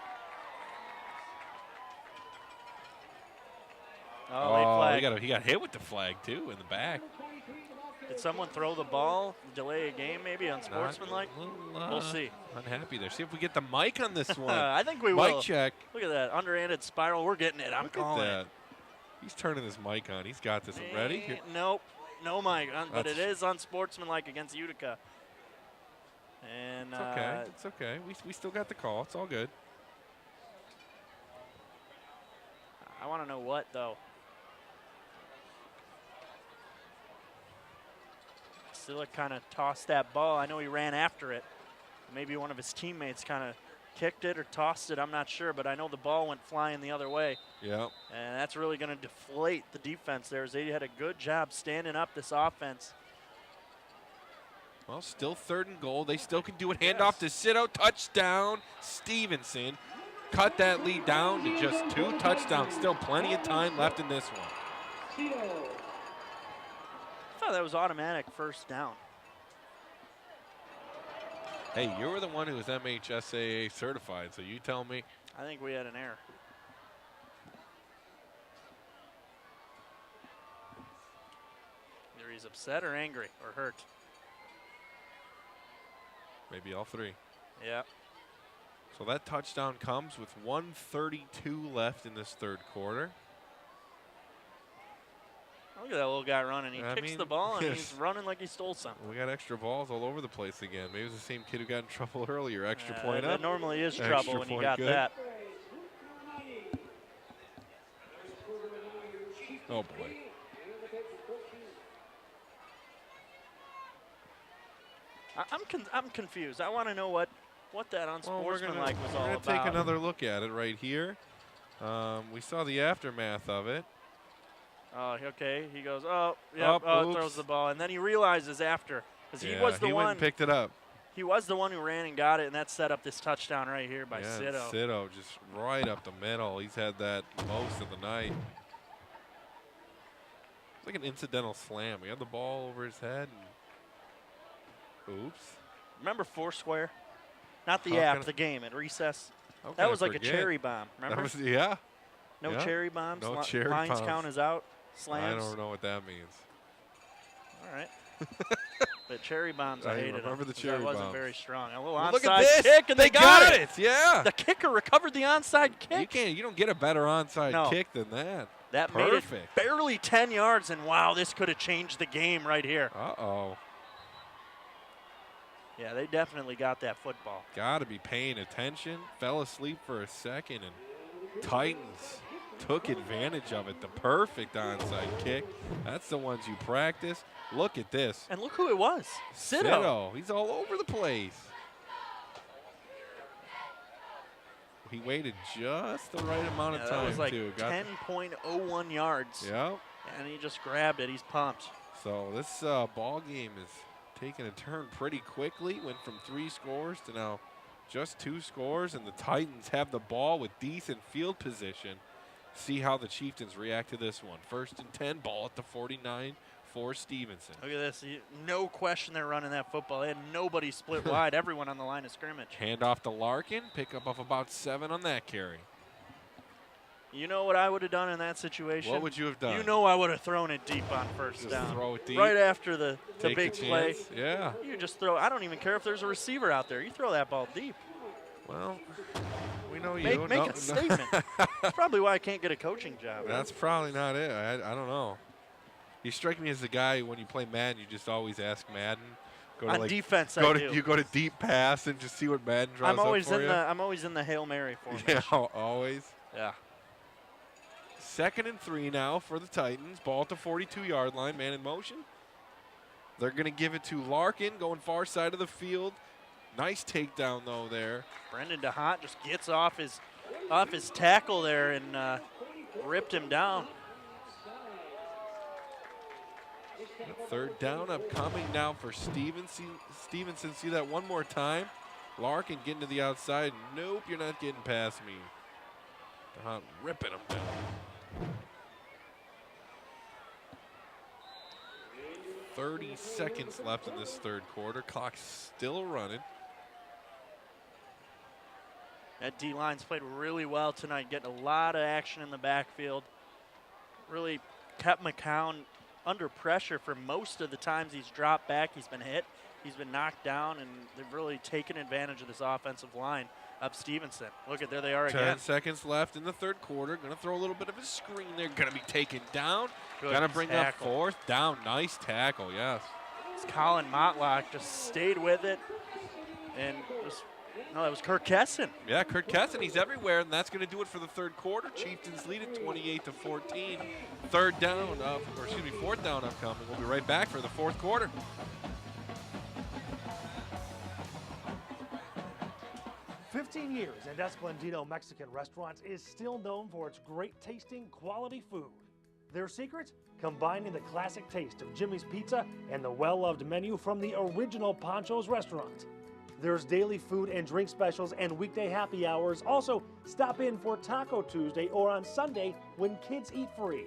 Oh, late flag. He got hit with the flag, too, in the back. Did someone throw the ball, delay a game maybe unsportsmanlike? We'll see. Unhappy there. See if we get the mic on this one. I think we will. Mic check. Look at that underhanded spiral. We're getting it. I'm calling it. He's turning his mic on. He's got this ready. Nope. No mic. But it is unsportsmanlike against Utica. And it's okay. It's okay. We still got the call. It's all good. I want to know what, though. Silla kind of tossed that ball. I know he ran after it. Maybe one of his teammates kind of kicked it or tossed it. I'm not sure, but I know the ball went flying the other way. Yeah. And that's really going to deflate the defense there, as they had a good job standing up this offense. Well, still 3rd and goal. They still can do it. Handoff to Sito. Touchdown, Stevenson. Cut that lead down to just 2 touchdowns. Still plenty of time left in this one. I thought that was automatic 1st down. Hey, you were the one who was MHSAA certified, so you tell me. I think we had an error. he's upset or angry or hurt. Maybe all three. Yeah. So that touchdown comes with 1:32 left in this third quarter. Look at that little guy running. He kicks the ball, and he's running like he stole something. We got extra balls all over the place again. Maybe it's the same kid who got in trouble earlier. Extra point that up. normally is Extra trouble when you got good. that. Oh, boy. I'm confused. I want to know what that unsportsmanlike was all We're about. going to take another look at it right here. We saw the aftermath of it. Oh, okay. He goes, throws the ball. And then he realizes after, because he was the he one. went and picked it up. He was the one who ran and got it, and that set up this touchdown right here by Sito. Sito just right up the middle. He's had that most of the night. It's like an incidental slam. He had the ball over his head. And oops. Remember Foursquare? Not the app, the game at recess. That was like a cherry bomb. Remember? No cherry bombs. No cherry bombs. Lines count as out. Slams. I don't know what that means. All right. But cherry bombs, I hated remember them. the cherry That wasn't bombs. very strong. A little Look onside at this. kick, and they got it. Yeah. The kicker recovered the onside kick. You don't get a better onside kick than that. That Perfect. made it barely 10 yards, and wow, this could have changed the game right here. Uh-oh. Yeah, they definitely got that football. Got to be paying attention. Fell asleep for a second, and Titans took advantage of it. The perfect onside kick. That's the ones you practice. Look at this. And look who it was. Sito. Sito. He's all over the place. He waited just the right amount of time, that was like too. 10.01 yards. Yep. And he just grabbed it. He's pumped. So this ball game is taking a turn pretty quickly. Went from 3 scores to now just 2 scores, and the Titans have the ball with decent field position. See how the Chieftains react to this one. 1st and 10, ball at the 49 for Stevenson. Look at this. No question they're running that football. They had nobody split wide. Everyone on the line of scrimmage. Hand off to Larkin. Pick up of about 7 on that carry. You know what I would have done in that situation? What would you have done? You know I would have thrown it deep on first down. Throw it deep. Right after the big the play. Yeah. You just throw. I don't even care if there's a receiver out there. You throw that ball deep. Well, we know you. Make a statement. That's probably why I can't get a coaching job. That's probably not it. I don't know. You strike me as the guy, when you play Madden, you just always ask Madden. On defense, You go to deep pass and just see what Madden draws up for you. I'm always in the Hail Mary formation. Yeah, always. Yeah. 2nd and 3 now for the Titans. Ball at the 42-yard line, man in motion. They're going to give it to Larkin, going far side of the field. Nice takedown, though, there. Brendan DeHaan just gets off his tackle there and ripped him down. 3rd down upcoming now for Stevenson. Stevenson, see that one more time. Larkin getting to the outside. Nope, you're not getting past me. DeHaan ripping him down. 30 seconds left in this 3rd quarter. Clock's still running. That D-line's played really well tonight, getting a lot of action in the backfield. Really kept McCown under pressure for most of the times he's dropped back. He's been hit, he's been knocked down, and they've really taken advantage of this offensive line of Stevenson. Look at, there they are again. 10 seconds left in the 3rd quarter. Going to throw a little bit of a screen there. Going to be taken down. Going to bring up 4th down. Nice tackle, yes. Colin Motlock just stayed with it. And no, that was Kirk Kesson. Yeah, Kirk Kesson, he's everywhere, and that's going to do it for the 3rd quarter. Chieftains lead it 28-14. 4th down upcoming. We'll be right back for the 4th quarter. "15 years and Esplendito Mexican Restaurants is still known for its great tasting, quality food. Their secret? Combining the classic taste of Jimmy's Pizza and the well-loved menu from the original Pancho's restaurant. There's daily food and drink specials and weekday happy hours. Also, stop in for Taco Tuesday or on Sunday when kids eat free.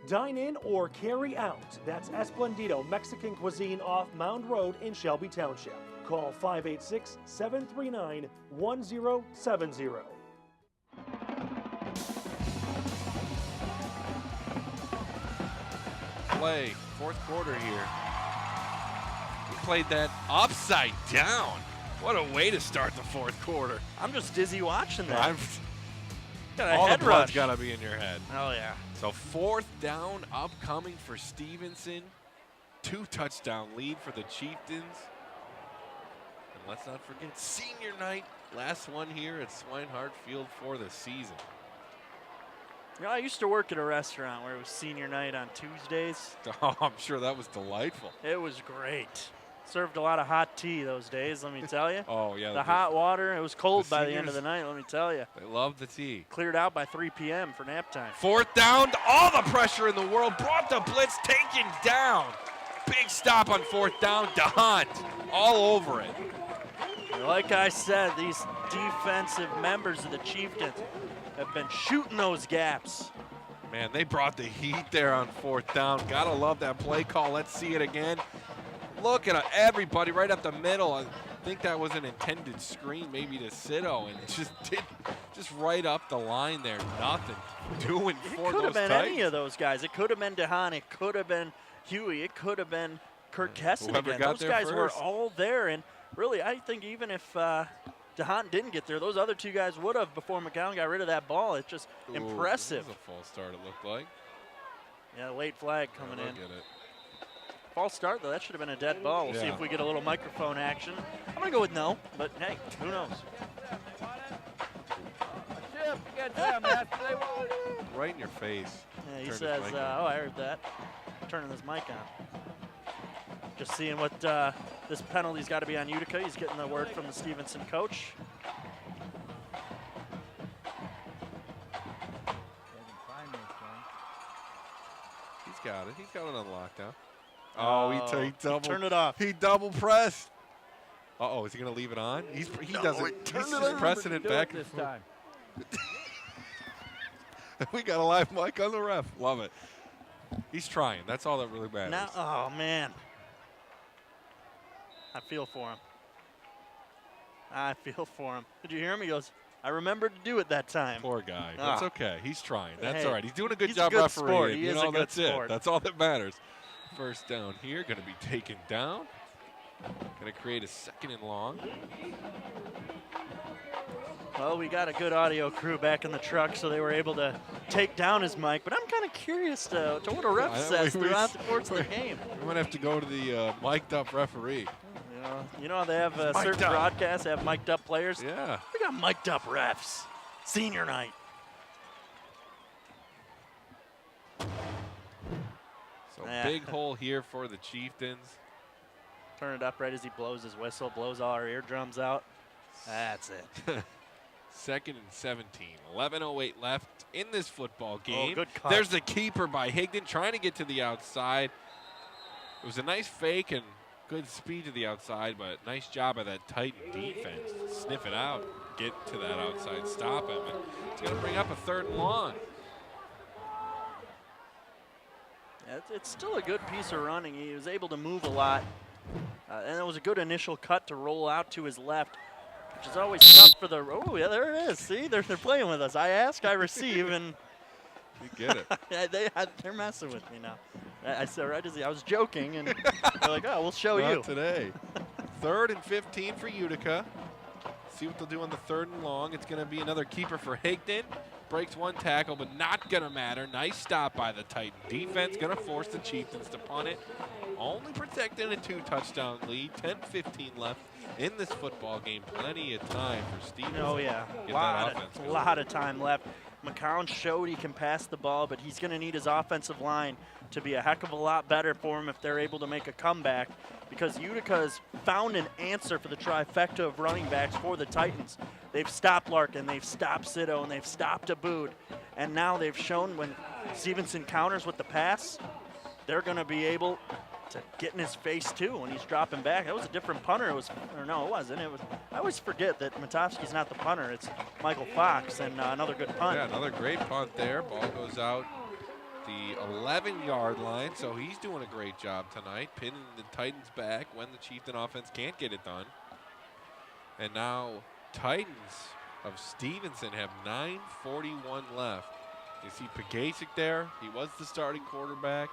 Dine in or carry out. That's Esplendito Mexican Cuisine off Mound Road in Shelby Township. Call 586-739-1070. Play fourth quarter here. He played that upside down. What a way to start the fourth quarter. I'm just dizzy watching that. All the blood's got to be in your head. Oh, yeah. So fourth down upcoming for Stevenson. 2-touchdown lead for the Chieftains. And let's not forget senior night. Last one here at Swinehart Field for the season. You know, I used to work at a restaurant where it was senior night on Tuesdays. Oh, I'm sure that was delightful. It was great. Served a lot of hot tea those days, let me tell you. Oh, yeah. The hot water. It was cold by the end of the night, let me tell you. They love the tea. Cleared out by 3 p.m. for nap time. Fourth down, all the pressure in the world. Brought the blitz, taken down. Big stop on fourth down. DeHunt all over it. Like I said, these defensive members of the Chieftains have been shooting those gaps. Man, they brought the heat there on fourth down. Gotta love that play call. Let's see it again. Look at everybody right up the middle. I think that was an intended screen maybe to Sito, and just right up the line there. Nothing doing for those Titans. It could have been any of those guys. It could have been DeHaan. It could have been Huey. It could have been Kirk Kesson again. Those guys were all there, and really, I think even if DeHaan didn't get there, those other two guys would have before McCown got rid of that ball. It's just impressive. That was a false start, it looked like. Yeah, late flag coming in. Get it. False start, though. That should have been a dead ball. We'll see if we get a little microphone action. I'm going to go with no, but hey, who knows? Right in your face. Yeah, he says, oh, I heard that. Turning this mic on. Just seeing what this penalty's got to be on Utica. He's getting the word from the Stevenson coach. He's got it. He's got it on lockdown. Oh, he double. Turn it off. He double pressed. Uh-oh, is he going to leave it on? He doesn't. He's just pressing it back this time. We got a live mic on the ref. Love it. He's trying. That's all that really matters. Now, oh, man. I feel for him. I feel for him. Did you hear him? He goes, I remembered to do it that time. Poor guy. That's okay. He's trying. That's all right. He's doing a good he's job a good refereeing. Sport. He is a good that's sport. it. That's all that matters. First down here, going to be taken down. Going to create a second and long. Well, we got a good audio crew back in the truck, so they were able to take down his mic. But I'm kind of curious to what a ref says throughout the course of the game. We might have to go to the mic'd up referee. You know how they have certain broadcasts, they have mic'd up players? Yeah. We got mic'd up refs. Senior night. So big hole here for the Chieftains. Turn it up right as he blows his whistle, blows all our eardrums out. That's it. Second and 17. 11:08 left in this football game. Oh, good cut. There's the keeper by Higdon trying to get to the outside. It was a nice fake and good speed to the outside, but nice job of that Titan defense. Sniff it out, get to that outside, stop him. And it's going to bring up a third and long. It's still a good piece of running. He was able to move a lot. And it was a good initial cut to roll out to his left, which is always tough for the. Oh, yeah, there it is. See, they're playing with us. I ask, I receive, and. You get it. They're messing with me now. I said right as I was joking, and they're like, oh, we'll show Not you. today. Third and 15 for Utica. See what they'll do on the third and long. It's going to be another keeper for Higdon. Breaks one tackle, but not going to matter. Nice stop by the Titan defense. Going to force the Chieftains to punt it. Only protecting a 2-touchdown lead. 10-15 left in this football game. Plenty of time for Stevenson. Oh, yeah. A lot of time left. McCown showed he can pass the ball, but he's going to need his offensive line to be a heck of a lot better for him if they're able to make a comeback, because Utica has found an answer for the trifecta of running backs for the Titans. They've stopped Larkin, they've stopped Sito, and they've stopped Abood. And now they've shown when Stevenson counters with the pass, they're going to be able to get in his face too when he's dropping back. That was a different punter. It wasn't. I always forget that Matovsky's not the punter. It's Michael Fox, and another good punt. Yeah, another great punt there. Ball goes out the 11-yard line, so he's doing a great job tonight, pinning the Titans back when the Chieftain offense can't get it done. And now Titans of Stevenson have 9:41 left. You see Pegasic there. He was the starting quarterback.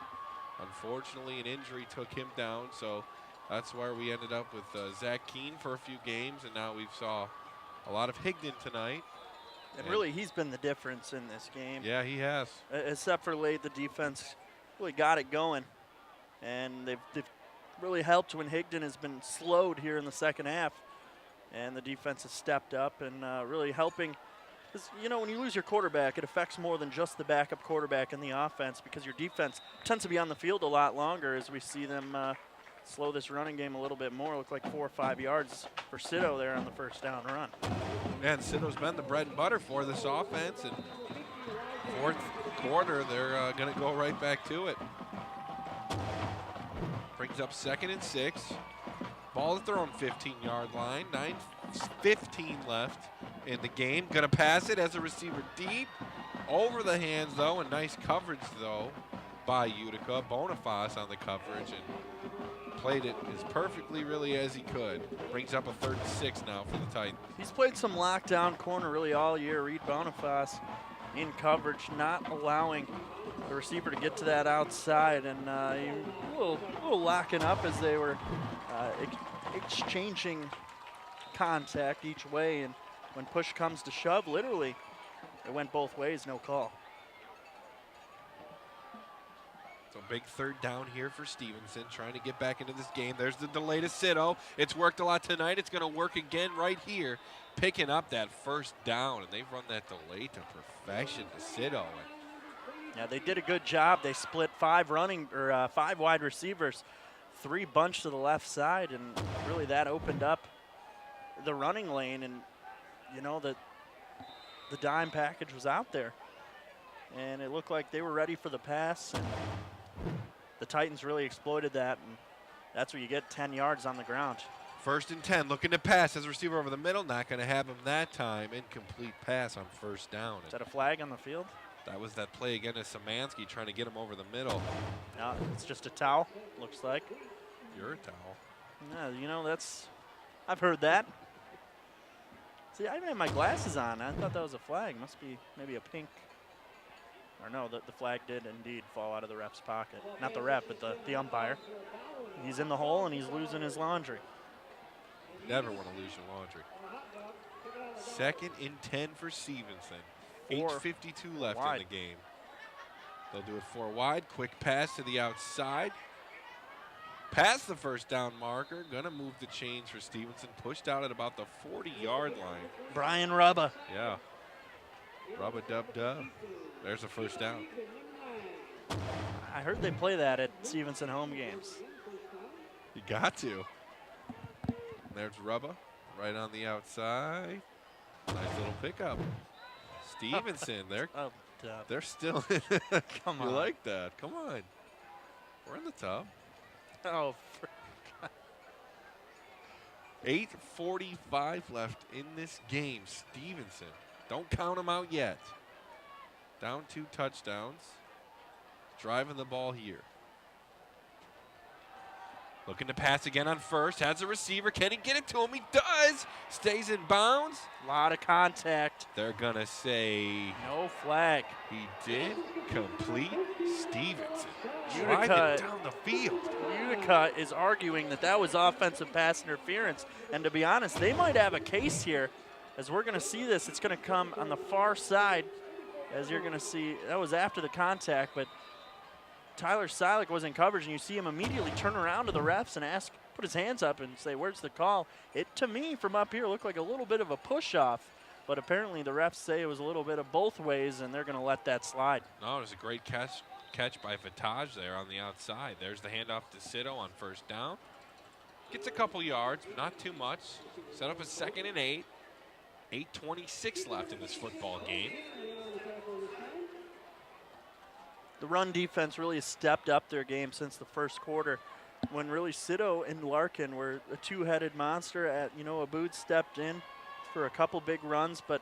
Unfortunately, an injury took him down, so that's where we ended up with Zach Keene for a few games, and now we've saw a lot of Higdon tonight. And really, he's been the difference in this game. Yeah, he has. Except for late, the defense really got it going. And they've really helped when Higdon has been slowed here in the second half. And the defense has stepped up and really helping. You know, when you lose your quarterback, it affects more than just the backup quarterback in the offense, because your defense tends to be on the field a lot longer as we see them slow this running game a little bit more. Look like 4 or 5 yards for Sito there on the first down run. Man, Sito's been the bread and butter for this offense, and fourth quarter, they're going to go right back to it. Brings up 2nd and 6. Ball at their own 15-yard line. 9:15 left in the game. Going to pass it as a receiver deep. Over the hands, though, and nice coverage, though, by Utica. Boniface on the coverage, and played it as perfectly, really, as he could. Brings up a 3rd and 6 now for the Titans. He's played some lockdown corner really all year. Reed Boniface in coverage, not allowing the receiver to get to that outside, and a little locking up as they were exchanging contact each way, and when push comes to shove, literally, it went both ways, no call. So big 3rd down here for Stevenson, trying to get back into this game. There's the delay to Sito. It's worked a lot tonight. It's going to work again right here, picking up that 1st down, and they've run that delay to perfection to Sito. Yeah, they did a good job. They split 5 wide receivers, 3 bunched to the left side, and really that opened up the running lane, and you know that the dime package was out there, and it looked like they were ready for the pass, and the Titans really exploited that, and that's where you get 10 yards on the ground. 1st and 10, looking to pass as a receiver over the middle. Not going to have him that time. Incomplete pass on 1st down. Is that a flag on the field? That was that play again to Szymanski, trying to get him over the middle. No, it's just a towel, looks like. You're a towel. Yeah, you know, I've heard that. See, I didn't have my glasses on. I thought that was a flag. Must be maybe a pink. Or no, the flag did indeed fall out of the ref's pocket. Not the ref, but the umpire. He's in the hole and he's losing his laundry. Never want to lose your laundry. 2nd and 10 for Stevenson. 8:52 left in the game. They'll do it 4 wide. Quick pass to the outside. Past the 1st down marker. Going to move the chains for Stevenson. Pushed out at about the 40-yard line. Brian Rubba. Yeah. Rubba dub. There's a 1st down. I heard they play that at Stevenson home games. You got to. There's Rubba right on the outside. Nice little pickup. Stevenson, they're still in. Come on. You like that? Come on. We're in the tub. Oh, 8:45 left in this game. Stevenson, don't count them out yet. Down 2 touchdowns. Driving the ball here. Looking to pass again on 1st. Has a receiver. Can he get it to him? He does. Stays in bounds. A lot of contact. They're going to say no flag. He did complete Stevenson. Utica driving down the field. Utica is arguing that was offensive pass interference. And to be honest, they might have a case here. As we're going to see this, it's going to come on the far side. As you're going to see, that was after the contact, but Tyler Silik was in coverage, and you see him immediately turn around to the refs and put his hands up and say, where's the call? It, to me, from up here, looked like a little bit of a push-off, but apparently the refs say it was a little bit of both ways, and they're going to let that slide. No, it was a great catch by Vitage there on the outside. There's the handoff to Sito on 1st down. Gets a couple yards, but not too much. Set up a 2nd and 8. 8:26 left in this football game. The run defense really has stepped up their game since the 1st quarter, when really Sito and Larkin were a 2-headed monster. Aboud stepped in for a couple big runs, but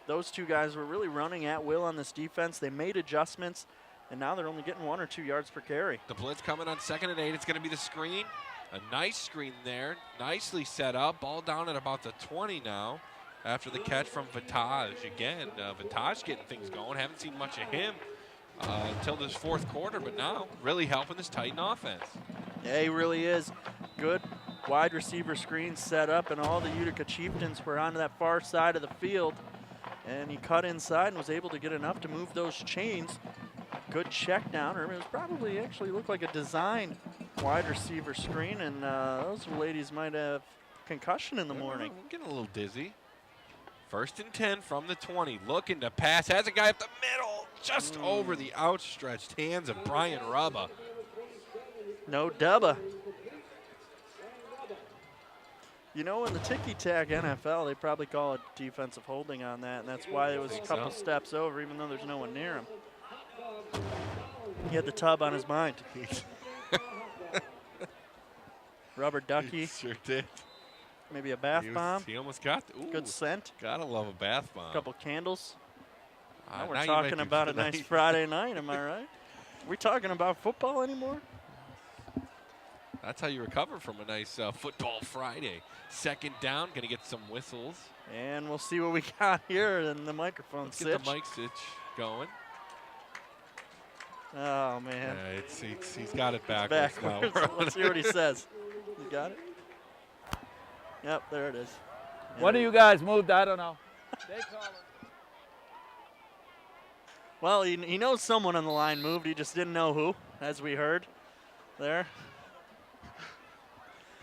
those 2 guys were really running at will on this defense. They made adjustments, and now they're only getting 1 or 2 yards per carry. The blitz coming on 2nd and 8. It's going to be the screen. A nice screen there, nicely set up. Ball down at about the 20 now after the catch from Vitage. Again, Vitage getting things going. Haven't seen much of him until this fourth quarter, but now really helping this Titan offense. Yeah, he really is. Good wide receiver screen set up, and all the Utica Chieftains were on that far side of the field. And he cut inside and was able to get enough to move those chains. Good check down, or it was probably actually looked like a design wide receiver screen, and those ladies might have concussion in the morning. I'm getting a little dizzy. 1st and 10 from the 20, looking to pass, has a guy up the middle, just over the outstretched hands of Brian Rubba. No dubba. You know, in the ticky-tack NFL, they probably call it defensive holding on that, and that's why it was a couple steps over, even though there's no one near him. He had the tub on his mind. Rubber ducky. He sure did. Maybe a bath bomb. He almost got good scent. Gotta love a bath bomb. A couple candles. Now now we're talking about a nice Friday night, am I right? Are we talking about football anymore? That's how you recover from a nice football Friday. 2nd down, gonna get some whistles. And we'll see what we got here in the microphone Let's sitch. get the mic sitch going. Oh, man. Yeah, he's got it backwards now. Let's see what he says. You got it? Yep, there it is. What do you guys moved? I don't know. They call it. Well, he knows someone on the line moved. He just didn't know who, as we heard there.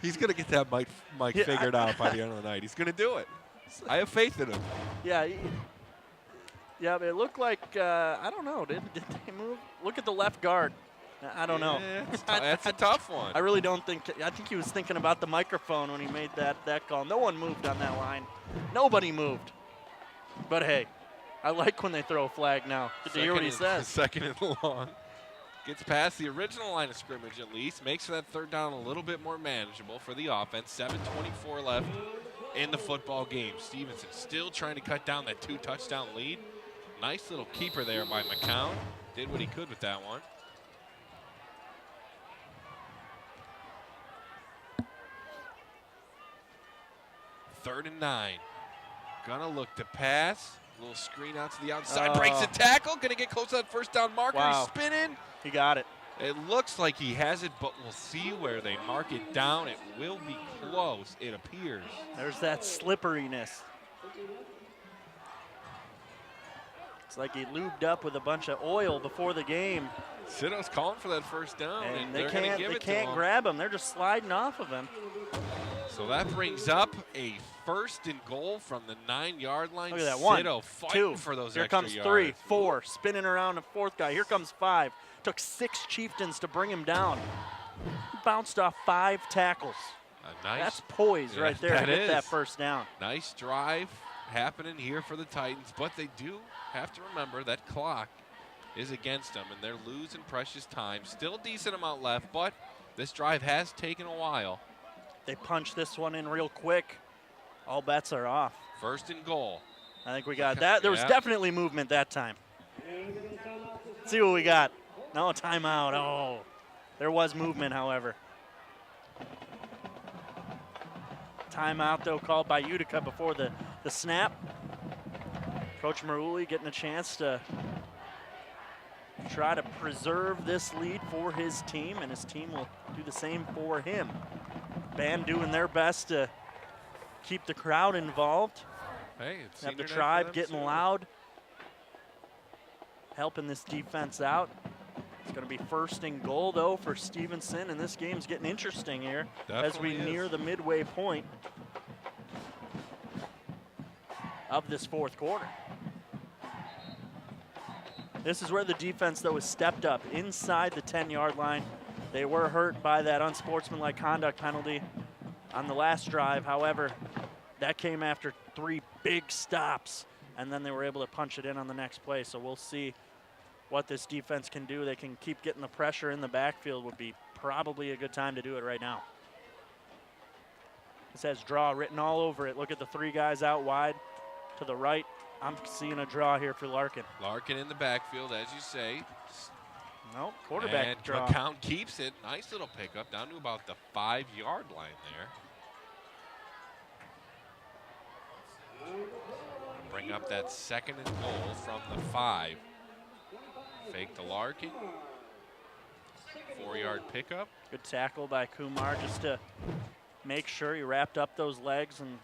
He's going to get that mic figured out by the end of the night. He's going to do it. I have faith in him. Yeah. Yeah, but it looked like, I don't know, did they move? Look at the left guard. I don't know. That's a tough one. I really don't think, I think he was thinking about the microphone when he made that call. No one moved on that line. Nobody moved. But hey, I like when they throw a flag now. Did you hear what he says? 2nd and long. Gets past the original line of scrimmage at least. Makes that 3rd down a little bit more manageable for the offense. 7:24 left in the football game. Stevenson still trying to cut down that 2-touchdown lead. Nice little keeper there by McCown. Did what he could with that one. Third and 9. Gonna look to pass. Little screen out to the outside. Breaks the tackle. Gonna get close to that 1st down marker. Wow. He's spinning. He got it. It looks like he has it, but we'll see where they mark it down. It will be close, it appears. There's that slipperiness. It's like he lubed up with a bunch of oil before the game. Sito's calling for that 1st down, and they they're going to give it to him. They can't grab him. They're just sliding off of him. So that brings up a 1st and goal from the 9-yard line. Look at that. 1, Sito fighting 2. for those Here extra comes yards. 3, 4, spinning around a 4th guy. Here comes 5. Took 6 Chieftains to bring him down. He bounced off 5 tackles. Nice. That's poise right there to get that 1st down. Nice drive happening here for the Titans, but they do have to remember that clock is against them, and they're losing precious time. Still a decent amount left, but this drive has taken a while. They punch this one in real quick. All bets are off. 1st and goal. I think we got that. There was definitely movement that time. Let's see what we got. No, timeout. Oh, there was movement, however. Timeout, though, called by Utica before the snap. Coach Maruli getting a chance to try to preserve this lead for his team, and his team will do the same for him. Band doing their best to keep the crowd involved. Hey, it's have the senior night tribe for them getting too. loud, helping this defense out. It's going to be 1st and goal, though, for Stevenson, and this game's getting interesting here as we near the midway point of this 4th quarter. This is where the defense, though, has stepped up inside the 10-yard line. They were hurt by that unsportsmanlike conduct penalty on the last drive. However, that came after 3 big stops, and then they were able to punch it in on the next play. So we'll see what this defense can do. They can keep getting the pressure in the backfield. Would be probably a good time to do it right now. It says draw written all over it. Look at the 3 guys out wide to the right. I'm seeing a draw here for Larkin. Larkin in the backfield, as you say. Nope, quarterback and draw. McCown keeps it. Nice little pickup down to about the 5-yard line there. Bring up that 2nd and goal from the 5. Fake to Larkin. 4-yard pickup. Good tackle by Kumar just to make sure he wrapped up those legs and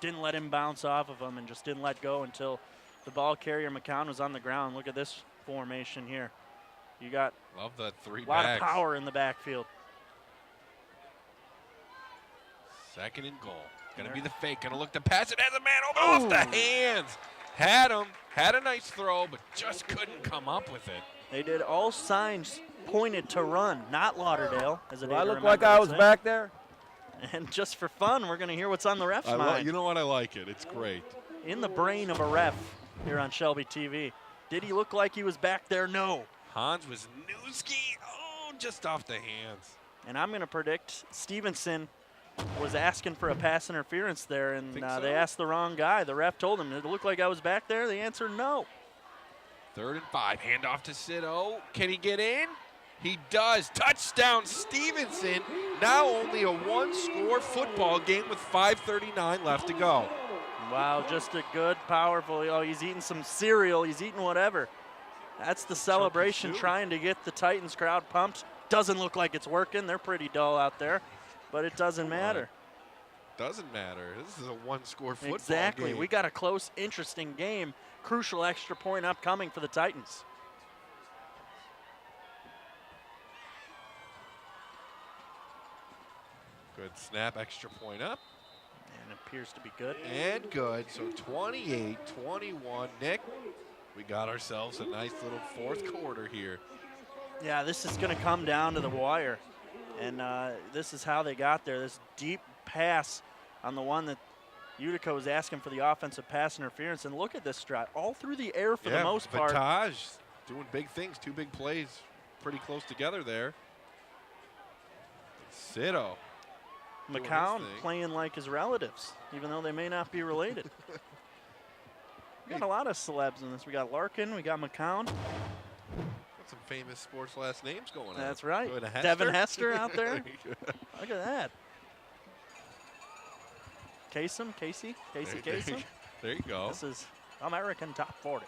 didn't let him bounce off of him and just didn't let go until the ball carrier McCown was on the ground. Look at this formation here. You got Love the 3 a lot backs. of power in the backfield. 2nd and goal. Gonna be the fake. Gonna look to pass it as a man off the hands. Had him. Had a nice throw, but just couldn't come up with it. They did all signs pointed to run, not Lauderdale. As Do I look like I was back there? And just for fun, we're going to hear what's on the ref's mind. You know what? I like it. It's great. In the brain of a ref here on Shelby TV. Did he look like he was back there? No. Hans was Newski. Oh, just off the hands. And I'm going to predict Stevenson was asking for a pass interference there, and they asked the wrong guy. The ref told him, did it look like I was back there? The answer, no. 3rd and 5. Handoff to Sito. Can he get in? He does. Touchdown, Stevenson. Now only a 1-score football game with 5:39 left to go. Wow, just a good, powerful. Oh, he's eating some cereal. He's eating whatever. That's the celebration, trying to get the Titans crowd pumped. Doesn't look like it's working. They're pretty dull out there, but it doesn't matter. Doesn't matter. This is a 1-score football Exactly. game. We got a close, interesting game. Crucial extra point upcoming for the Titans. Good snap, extra point up. And it appears to be good. And good. So 28-21. Nick, we got ourselves a nice little 4th quarter here. Yeah, this is going to come down to the wire. And this is how they got there. This deep pass on the one that Utica was asking for the offensive pass interference. And look at this drive. All through the air for the most part. Batage doing big things. 2 big plays. Pretty close together there. Sito. McCown playing like his relatives, even though they may not be related. We got a lot of celebs in this. We got Larkin, we got McCown. Got some famous sports last names going on. That's right. Hester. Devin Hester out there. Look at that. Kasem, Casey Kasem. There you go. This is American Top 40.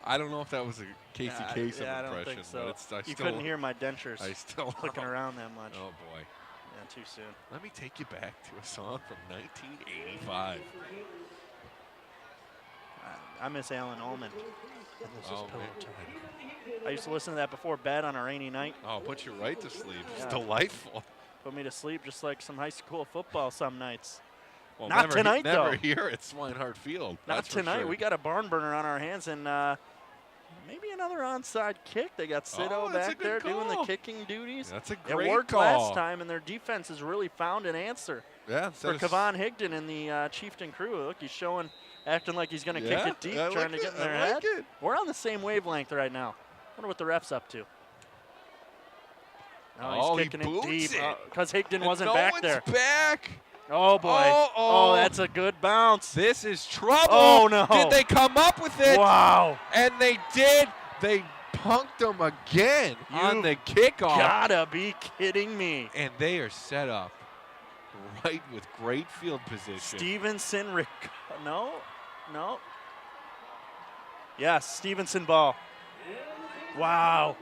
I don't know if that was a Casey Kasem I don't impression. think so. But you couldn't hear my dentures clicking don't. around that much. Oh, boy. Yeah, too soon. Let me take you back to a song from 1985. I miss Alan Ullman. Oh, I used to listen to that before bed on a rainy night. Oh, put you right to sleep. It's delightful. Put me to sleep just like some high school football some nights. Well, Not tonight, though. Never here at Swinehart Field. Not That's tonight. Sure. We got a barn burner on our hands, and maybe another onside kick. They got Sito back there doing the kicking duties. That's a great It worked call. last time, and their defense has really found an answer for Kayvon Higdon and the Chieftain crew. Look, he's acting like he's going to kick it deep, trying to get in their head. We're on the same wavelength right now. Wonder what the ref's up to. Oh, he's kicking it deep because Higdon wasn't back there. Back. Oh, boy. Oh, that's a good bounce. This is trouble. Oh, no. Did they come up with it? Wow. And they did. They punked them again on the kickoff. Gotta be kidding me. And they are set up right with great field position. Stevenson, no. Yes, Stevenson ball. Wow.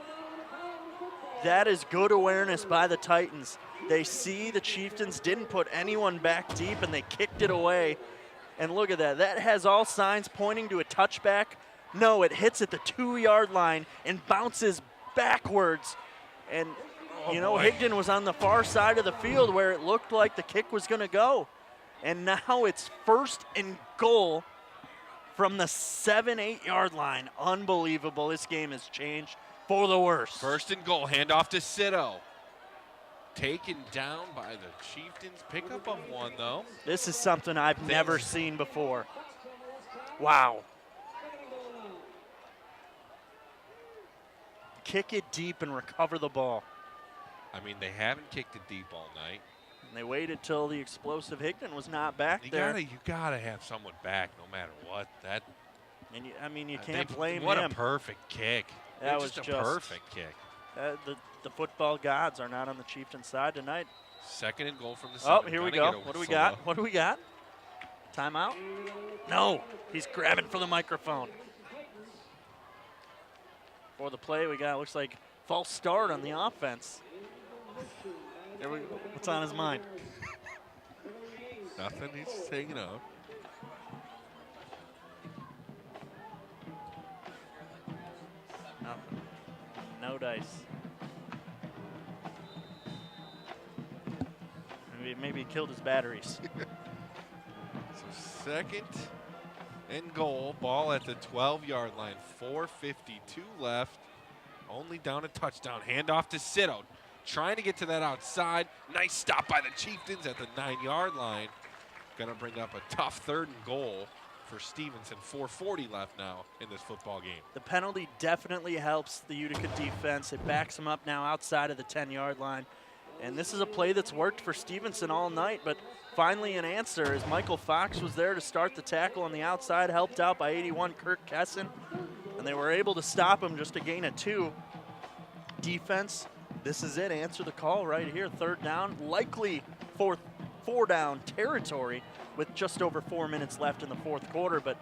That is good awareness by the Titans. They see the Chieftains didn't put anyone back deep, and they kicked it away. And look at that. That has all signs pointing to a touchback. No, it hits at the 2-yard line and bounces backwards. And, Higdon was on the far side of the field where it looked like the kick was going to go. And now it's 1st and goal from the 7-8-yard line. Unbelievable. This game has changed for the worse. 1st and goal. Handoff to Sito. Taken down by the Chieftains. Pickup of 1, though. This is something I've never seen before. Wow. Kick it deep and recover the ball. I mean, they haven't kicked it deep all night. And they waited till the explosive Higdon was not back there. You gotta have someone back no matter what. You can't blame him. What a perfect kick. That was just a perfect kick. The football gods are not on the Chieftains side tonight. 2nd and goal from the 7. Oh, here we go. What do we got? Timeout? No. He's grabbing for the microphone. For the play, we got, looks like, false start on the offense. There we go. What's on his mind? Nothing. He's just hanging out. Nothing. No dice. Maybe he killed his batteries. So 2nd and goal. Ball at the 12-yard line. 4:52 left. Only down a touchdown. Handoff to Sitto. Trying to get to that outside. Nice stop by the Chieftains at the 9-yard line. Going to bring up a tough 3rd and goal for Stevenson. 4:40 left now in this football game. The penalty definitely helps the Utica defense. It backs them up now outside of the 10-yard line. And this is a play that's worked for Stevenson all night, but finally an answer as Michael Fox was there to start the tackle on the outside, helped out by 81 Kirk Kesson. And they were able to stop him just to gain a 2. Defense, this is it. Answer the call right here. 3rd down, likely 4 down territory with just over 4 minutes left in the 4th quarter, but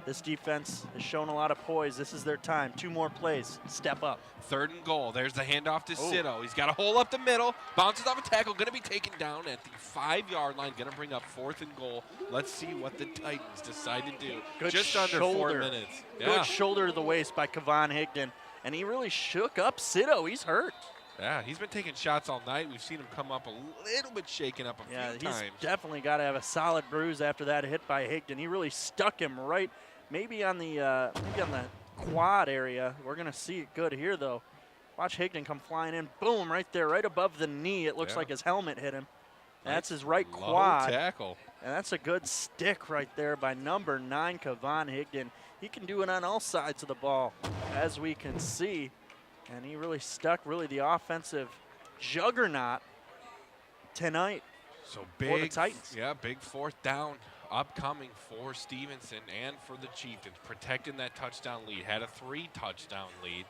this defense has shown a lot of poise. This is their time. 2 more plays. Step up. 3rd and goal. There's the handoff to Sitto. He's got a hole up the middle. Bounces off a tackle. Going to be taken down at the 5-yard line. Going to bring up 4th and goal. Let's see what the Titans decide to do. Good Just shoulder. under 4 minutes. Yeah. Good shoulder to the waist by Kayvon Higdon. And he really shook up Sitto. He's hurt. Yeah, he's been taking shots all night. We've seen him come up a little bit shaken up a few times. He's definitely got to have a solid bruise after that hit by Higdon. He really stuck him right. Maybe on the quad area. We're going to see it good here, though. Watch Higdon come flying in. Boom, right there, right above the knee. It looks like his helmet hit him. That's his right quad. Tackle. And that's a good stick right there by number 9, Kayvon Higdon. He can do it on all sides of the ball, as we can see. And he really stuck, really, the offensive juggernaut tonight. So big for the Titans. Yeah, big 4th down upcoming for Stevenson and for the Chieftains. Protecting that touchdown lead. Had a 3-touchdown lead.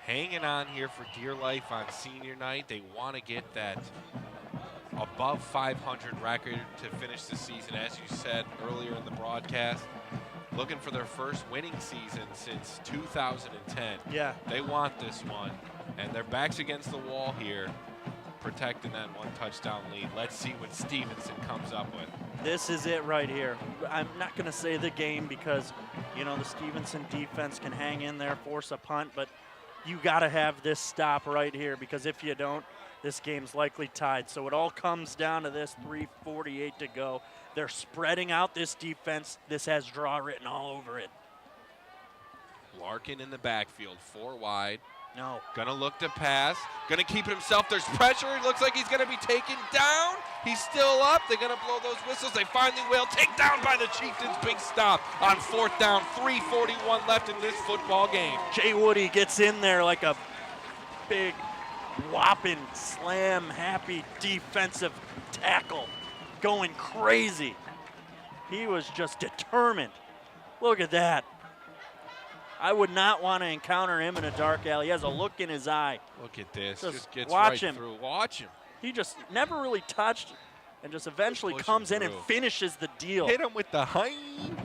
Hanging on here for dear life on senior night. They want to get that above 500 record to finish the season, as you said earlier in the broadcast. Looking for their first winning season since 2010. Yeah. They want this one, and their back's against the wall here, protecting that 1-touchdown lead. Let's see what Stevenson comes up with. This is it right here. I'm not going to say the game because, you know, the Stevenson defense can hang in there, force a punt, but you got to have this stop right here because if you don't, this game's likely tied. So it all comes down to this, 3:48 to go. They're spreading out this defense. This has draw written all over it. Larkin in the backfield, 4 wide. No. Gonna look to pass. Gonna keep it himself. There's pressure. It looks like he's gonna be taken down. He's still up. They're gonna blow those whistles. They finally will. Take down by the Chieftains. Big stop on 4th down. 3:41 left in this football game. Jay Woody gets in there like a big whopping slam happy defensive tackle. Going crazy. He was just determined. Look at that. I would not want to encounter him in a dark alley. He has a look in his eye. Look at this. Just gets watch right him. through. Watch him. He just never really touched and just eventually comes in and finishes the deal. Hit him with the hind.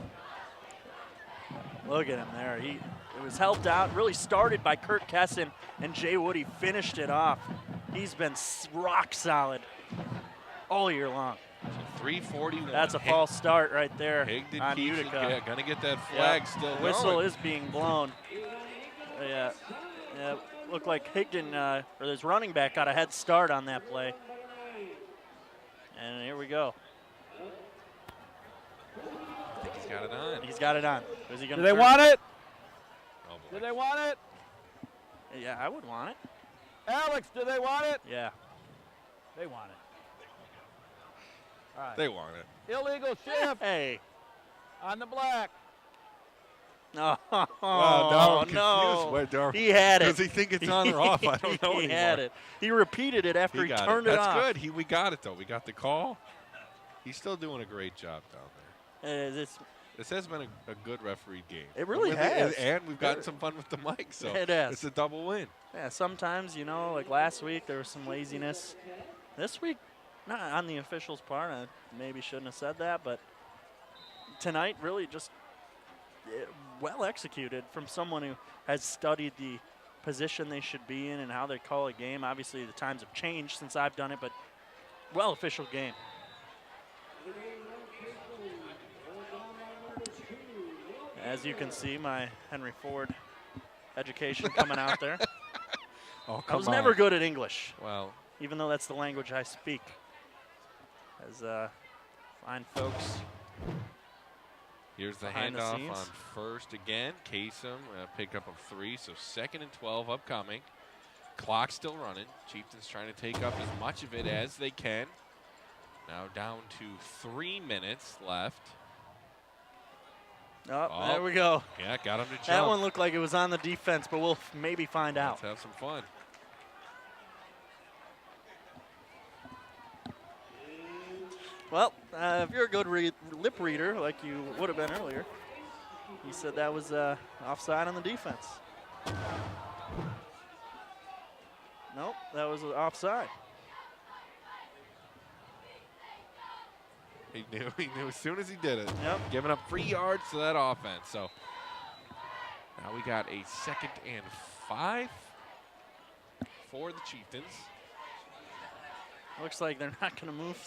Look at him there. It was helped out. Really started by Kirk Kesson, and Jay Woody finished it off. He's been rock solid all year long. 3:41. That's a false start right there Higdon on keeps Utica. it. Yeah, gonna get that flag still going. Whistle is being blown. Yeah, looked like Higdon, or his running back, got a head start on that play. And here we go. I think he's got it on. He's got it on. Is he gonna Do they want it? Oh, do they want it? Yeah, I would want it. Alex, do they want it? Yeah. They want it. All right. They want it. Illegal shift. Hey. On the black. Oh, now I'm confused. no. Wait, he had it. Does he think it's on or off? I don't know He anymore. had it. He repeated it after he turned it off. That's good. We got it, though. We got the call. He's still doing a great job down there. This has been a good referee game. It really has. And we've gotten some fun with the mic, so it has. It's a double win. Yeah, sometimes, you know, like last week there was some laziness. This week, not on the officials' part. I maybe shouldn't have said that, but tonight really just well executed from someone who has studied the position they should be in and how they call a game. Obviously, the times have changed since I've done it, but well official game. As you can see, my Henry Ford education coming out there. Oh, I was never good at English. Well, even though that's the language I speak. As fine folks. Here's the behind handoff the on first again. Kasem, pickup of 3, so 2nd and 12 upcoming. Clock still running. Chieftains trying to take up as much of it as they can. Now down to 3 minutes left. Oh, there we go. Yeah, got him to jump. That one looked like it was on the defense, but we'll maybe find out. Let's have some fun. Well, if you're a good lip reader, like you would have been earlier, he said that was offside on the defense. Nope, that was offside. He knew as soon as he did it. Yep. Giving up 3 yards to that offense. So now we got a 2nd and 5 for the Chieftains. Looks like they're not going to move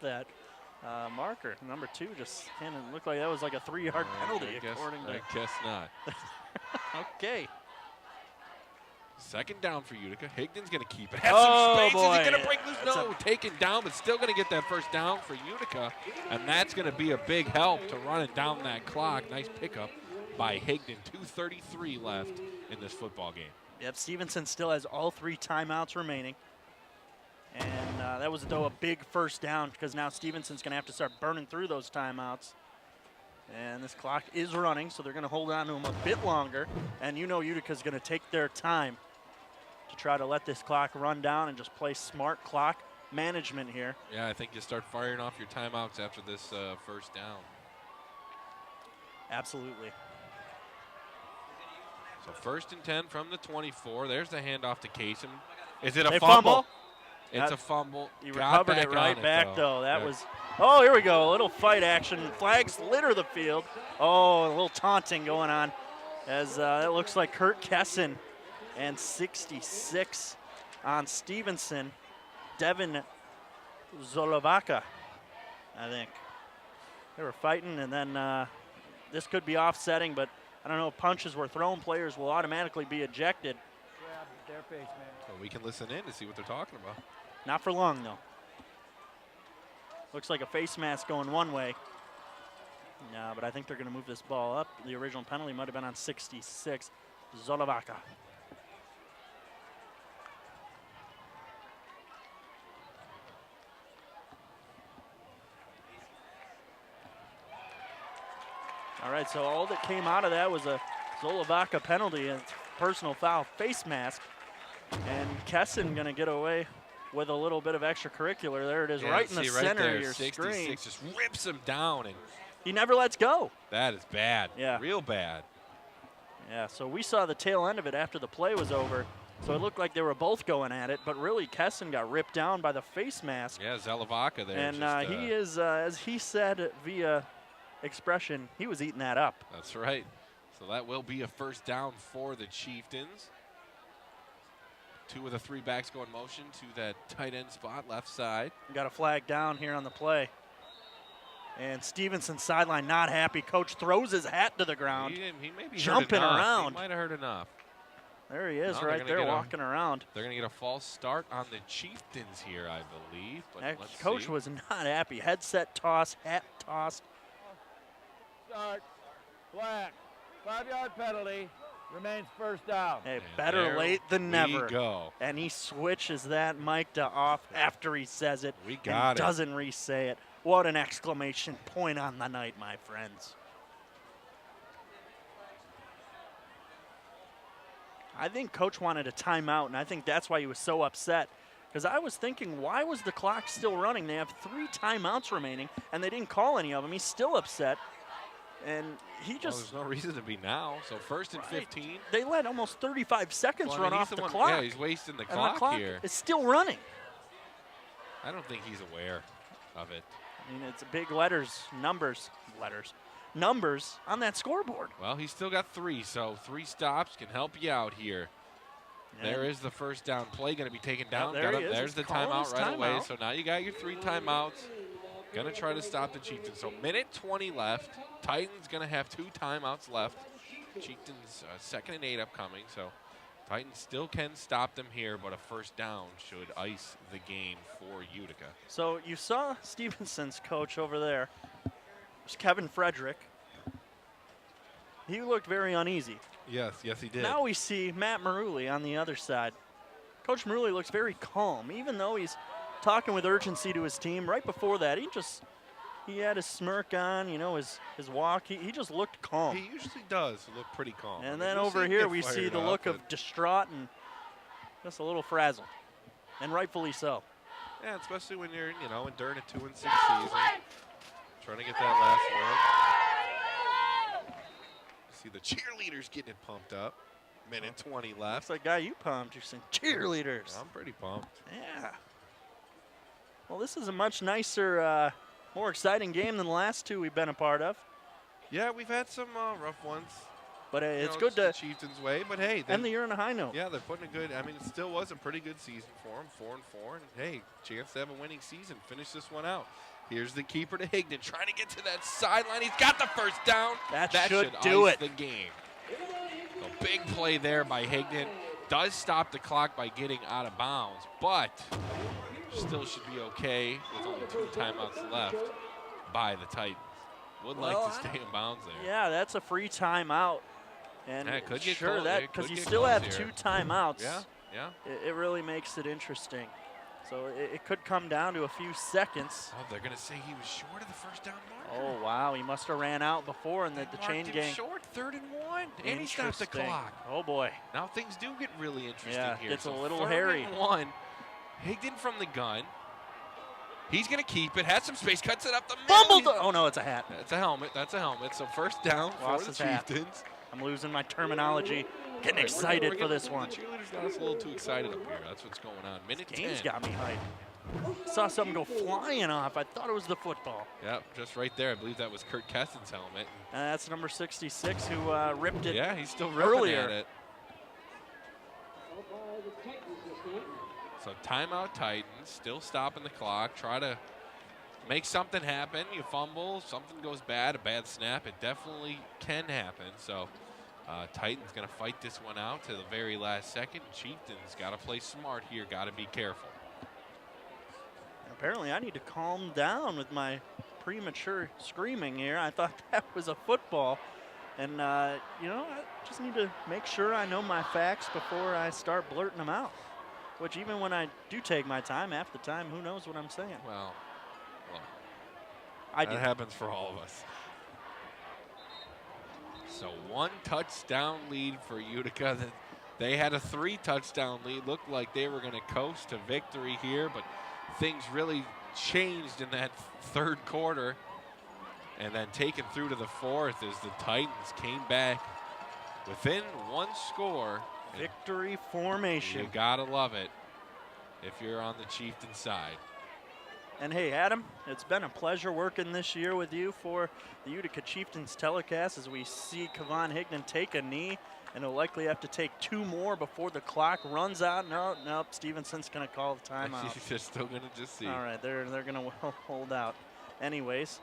that marker. Number 2 just looked like that was like a 3-yard penalty. I guess not. Okay. 2nd down for Utica. Higdon's going to keep it. Has some space. Boy. Is he going to break loose? No, taken down, but still going to get that first down for Utica. And that's going to be a big help to running down that clock. Nice pickup by Higdon. 2:33 left in this football game. Yep, Stevenson still has all 3 timeouts remaining. And that was, though, a big first down because now Stevenson's going to have to start burning through those timeouts. And this clock is running, so they're going to hold on to him a bit longer. And you know Utica's going to take their time to try to let this clock run down and just play smart clock management here. Yeah, I think you start firing off your timeouts after this first down. Absolutely. So 1st and 10 from the 24. There's the handoff to Kasem. Is it a They fumble? It's a fumble. He recovered it right back, though. That was, oh, here we go. A little fight action. Flags litter the field. Oh, a little taunting going on as it looks like Kurt Kesson and 66 on Stevenson. Devin Zolovaka, I think. They were fighting, and then this could be offsetting, but I don't know if punches were thrown. Players will automatically be ejected. Grab their face, man. So we can listen in to see what they're talking about. Not for long, though. Looks like a face mask going one way. No, but I think they're going to move this ball up. The original penalty might have been on 66, Zolovaka. All right, so all that came out of that was a Zolovaka penalty and personal foul face mask. And Kesson going to get away with a little bit of extracurricular. There it is, right in the center of your 66 screen. just rips him down, and he never lets go. that is bad. Yeah. Real bad. Yeah, so we saw the tail end of it after the play was over. So it looked like they were both going at it, but really Kesson got ripped down by the face mask. Yeah, Zolovaka there. And he is, as he said via expression, he was eating that up. That's right. So that will be a first down for the Chieftains. 2 of the 3 backs go in motion to that tight end spot, left side. Got a flag down here on the play. And Stevenson sideline not happy. Coach throws his hat to the ground. He may be jumping around. He might have heard enough. There he is, No, right there walking around. They're going to get a false start on the Chieftains here, I believe. But let's Coach see. was not happy. Headset toss, hat tossed. Start. Flag. 5-yard penalty. Remains first down. Hey, better late than never. We go. And he switches that mic to off after he says it. We got and doesn't re-say it. What an exclamation point on the night, my friends. I think Coach wanted a timeout, and I think that's why he was so upset. Because I was thinking, why was the clock still running? They have 3 timeouts remaining, and they didn't call any of them. He's still upset. And he just... Well, there's no reason to be now. So 1st and 15. They let almost 35 seconds run off the clock. Yeah, he's wasting the And clock here. It's still running. I don't think he's aware of it. I mean, it's big letters, numbers, numbers on that scoreboard. Well, he's still got 3, so 3 stops can help you out here. There is the first down play going to be taken down. There's the timeout right away. So now you got your 3 timeouts. Going to try to stop the Chieftains. So minute 20 left. Titans going to have 2 timeouts left. Chieftains 2nd and 8 upcoming. So Titans still can stop them here, but a first down should ice the game for Utica. So you saw Stevenson's coach over there. It was Kevin Frederick. He looked very uneasy. Yes, he did. Now we see Matt Maruli on the other side. Coach Maruli looks very calm, even though he's talking with urgency to his team. Right before that, he had his smirk on, you know, his walk. He just looked calm. He usually does look pretty calm. And then over here we see the look of distraught and just a little frazzled, and rightfully so. Yeah, especially when you're, you know, during a 2-6 season, trying to get that last word. See the cheerleaders getting it pumped up. Minute 20 left. That's that guy you pumped. You're saying cheerleaders. I'm pretty pumped. Yeah. Well, this is a much nicer, more exciting game than the last 2 we've been a part of. Yeah, we've had some rough ones. But it's know, good it's to the Chieftains' way. But hey, end the year on a high note. Yeah, they're putting a good. I mean, it still was a pretty good season for them, 4-4, and hey, chance to have a winning season. Finish this one out. Here's the keeper to Higdon, trying to get to that sideline. He's got the first down. That should do ice it. The game. A big play there by Higdon. Does stop the clock by getting out of bounds, but still should be okay with only 2 timeouts left by the Titans. Would like to stay in bounds there. Yeah, that's a free timeout. And yeah, could get sure close, that because you still have here. 2 timeouts. Yeah. It really makes it interesting. So it could come down to a few seconds. Oh, they're going to say he was short of the first down marker. Oh, wow. He must have ran out before and the chain gang. Short, 3rd and 1. And he stopped the clock. Oh, boy. Now things do get really interesting here. It's so a little 3rd hairy. And 1. Higdon from the gun. He's going to keep it. Has some space. Cuts it up the middle. Fumbled. Oh, no, it's a hat. That's a helmet. That's a helmet. So first down for the Chieftains. I'm losing my terminology. Getting excited for this one. The cheerleaders got us a little too excited up here. That's what's going on. Minute 10. Game's got me hyped. Saw something go flying off. I thought it was the football. Yep, just right there. I believe that was Kurt Kessen's helmet. That's number 66 who ripped it. Yeah, he's still ripping at it. So timeout Titans, still stopping the clock. Try to make something happen. You fumble, something goes bad, a bad snap. It definitely can happen. So Titans going to fight this one out to the very last second. Chieftains got to play smart here, got to be careful. Apparently I need to calm down with my premature screaming here. I thought that was a football. And, you know, I just need to make sure I know my facts before I start blurting them out. Which even when I do take my time, half the time, who knows what I'm saying. Well, that happens for all of us. So 1 touchdown lead for Utica. They had a 3-touchdown lead. Looked like they were going to coast to victory here, but things really changed in that 3rd quarter. And then taken through to the 4th as the Titans came back within 1 score. Victory formation. You gotta love it if you're on the Chieftain side. And hey, Adam, it's been a pleasure working this year with you for the Utica Chieftains telecast as we see Kayvon Higdon take a knee, and he'll likely have to take 2 more before the clock runs out. Nope, Stevenson's going to call the timeout. You're still going to just see. All right, they're going to hold out. Anyways,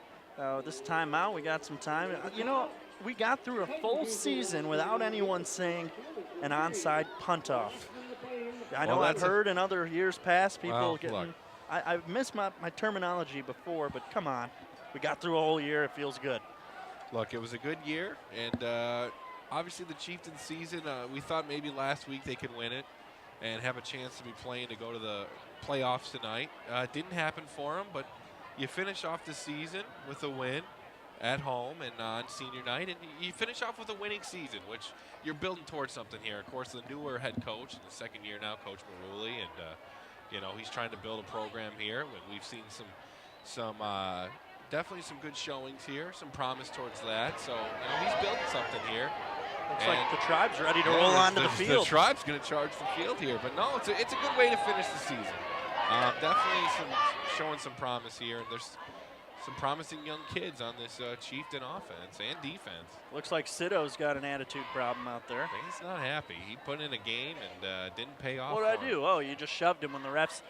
this timeout, we got some time. You know, we got through a full season without anyone saying an onside punt off. I know I've heard in other years past people getting. I've missed my terminology before, but come on. We got through a whole year. It feels good. Look, it was a good year, and obviously the Chieftain season, we thought maybe last week they could win it and have a chance to be playing to go to the playoffs tonight. It didn't happen for them, but you finish off the season with a win at home and on senior night, and you finish off with a winning season, which you're building towards something here. Of course, the newer head coach in the 2nd year now, Coach Maruli, and you know, he's trying to build a program here. We've seen some definitely some good showings here, some promise towards that. So, you know, he's building something here. Looks like the Tribe's ready to roll onto the field. The Tribe's going to charge the field here, but no, it's a good way to finish the season. Definitely showing some promise here, and there's some promising young kids on this Chieftain offense and defense. Looks like Sito's got an attitude problem out there. He's not happy. He put in a game and didn't pay off. What did I do? Oh, you just shoved him when the refs.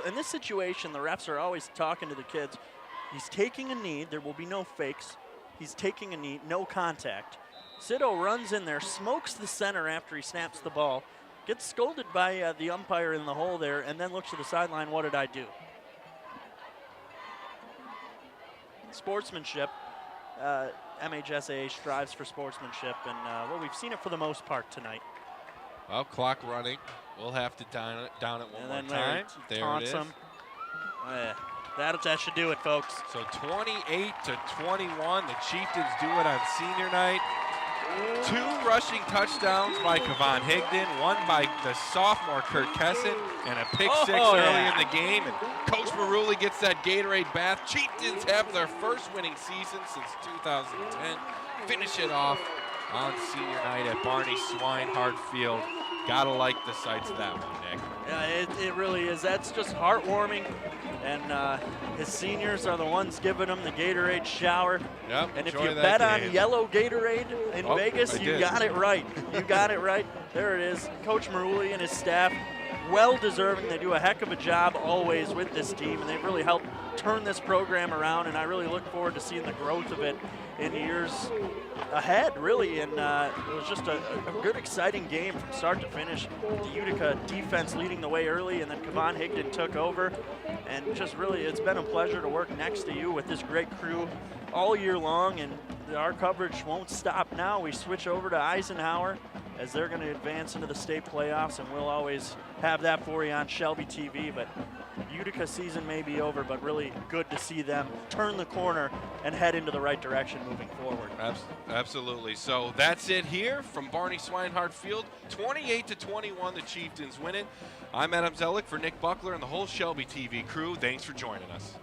In this situation, the refs are always talking to the kids. He's taking a knee. There will be no fakes. He's taking a knee, no contact. Sito runs in there, smokes the center after he snaps the ball, gets scolded by the umpire in the hole there, and then looks to the sideline. What did I do? Sportsmanship. MHSAA strives for sportsmanship, and well, we've seen it for the most part tonight. Well, clock running. We'll have to down it one more time. There it is. That should do it, folks. So 28-21, the Chieftains do it on senior night. 2 rushing touchdowns by Kayvon Higdon, one by the sophomore Kurt Kesson, and a pick 6 early in the game. And Coach Maruli gets that Gatorade bath. Chieftains have their first winning season since 2010. Finish it off on senior night at Barney Swinehart Field. Gotta like the sights of that one, Nick. Yeah, it really is. That's just heartwarming. And his seniors are the ones giving him the Gatorade shower. Yep, and if you bet on yellow Gatorade in Vegas, you got it right. You got it right. There it is. Coach Maruli and his staff, well deserving. They do a heck of a job always with this team, and they've really helped turn this program around, and I really look forward to seeing the growth of it in years ahead, really. And it was just a good, exciting game from start to finish. The Utica defense leading the way early, and then Kayvon Higdon took over. And just really, it's been a pleasure to work next to you with this great crew all year long, and our coverage won't stop now. We switch over to Eisenhower as they're going to advance into the state playoffs, and we'll always have that for you on Shelby TV. But Utica season may be over, but really good to see them turn the corner and head into the right direction moving forward. Absolutely. So that's it here from Barney Swinehart Field. 28-21, the Chieftains win it. I'm Adam Zellick for Nick Buckler and the whole Shelby TV crew. Thanks for joining us.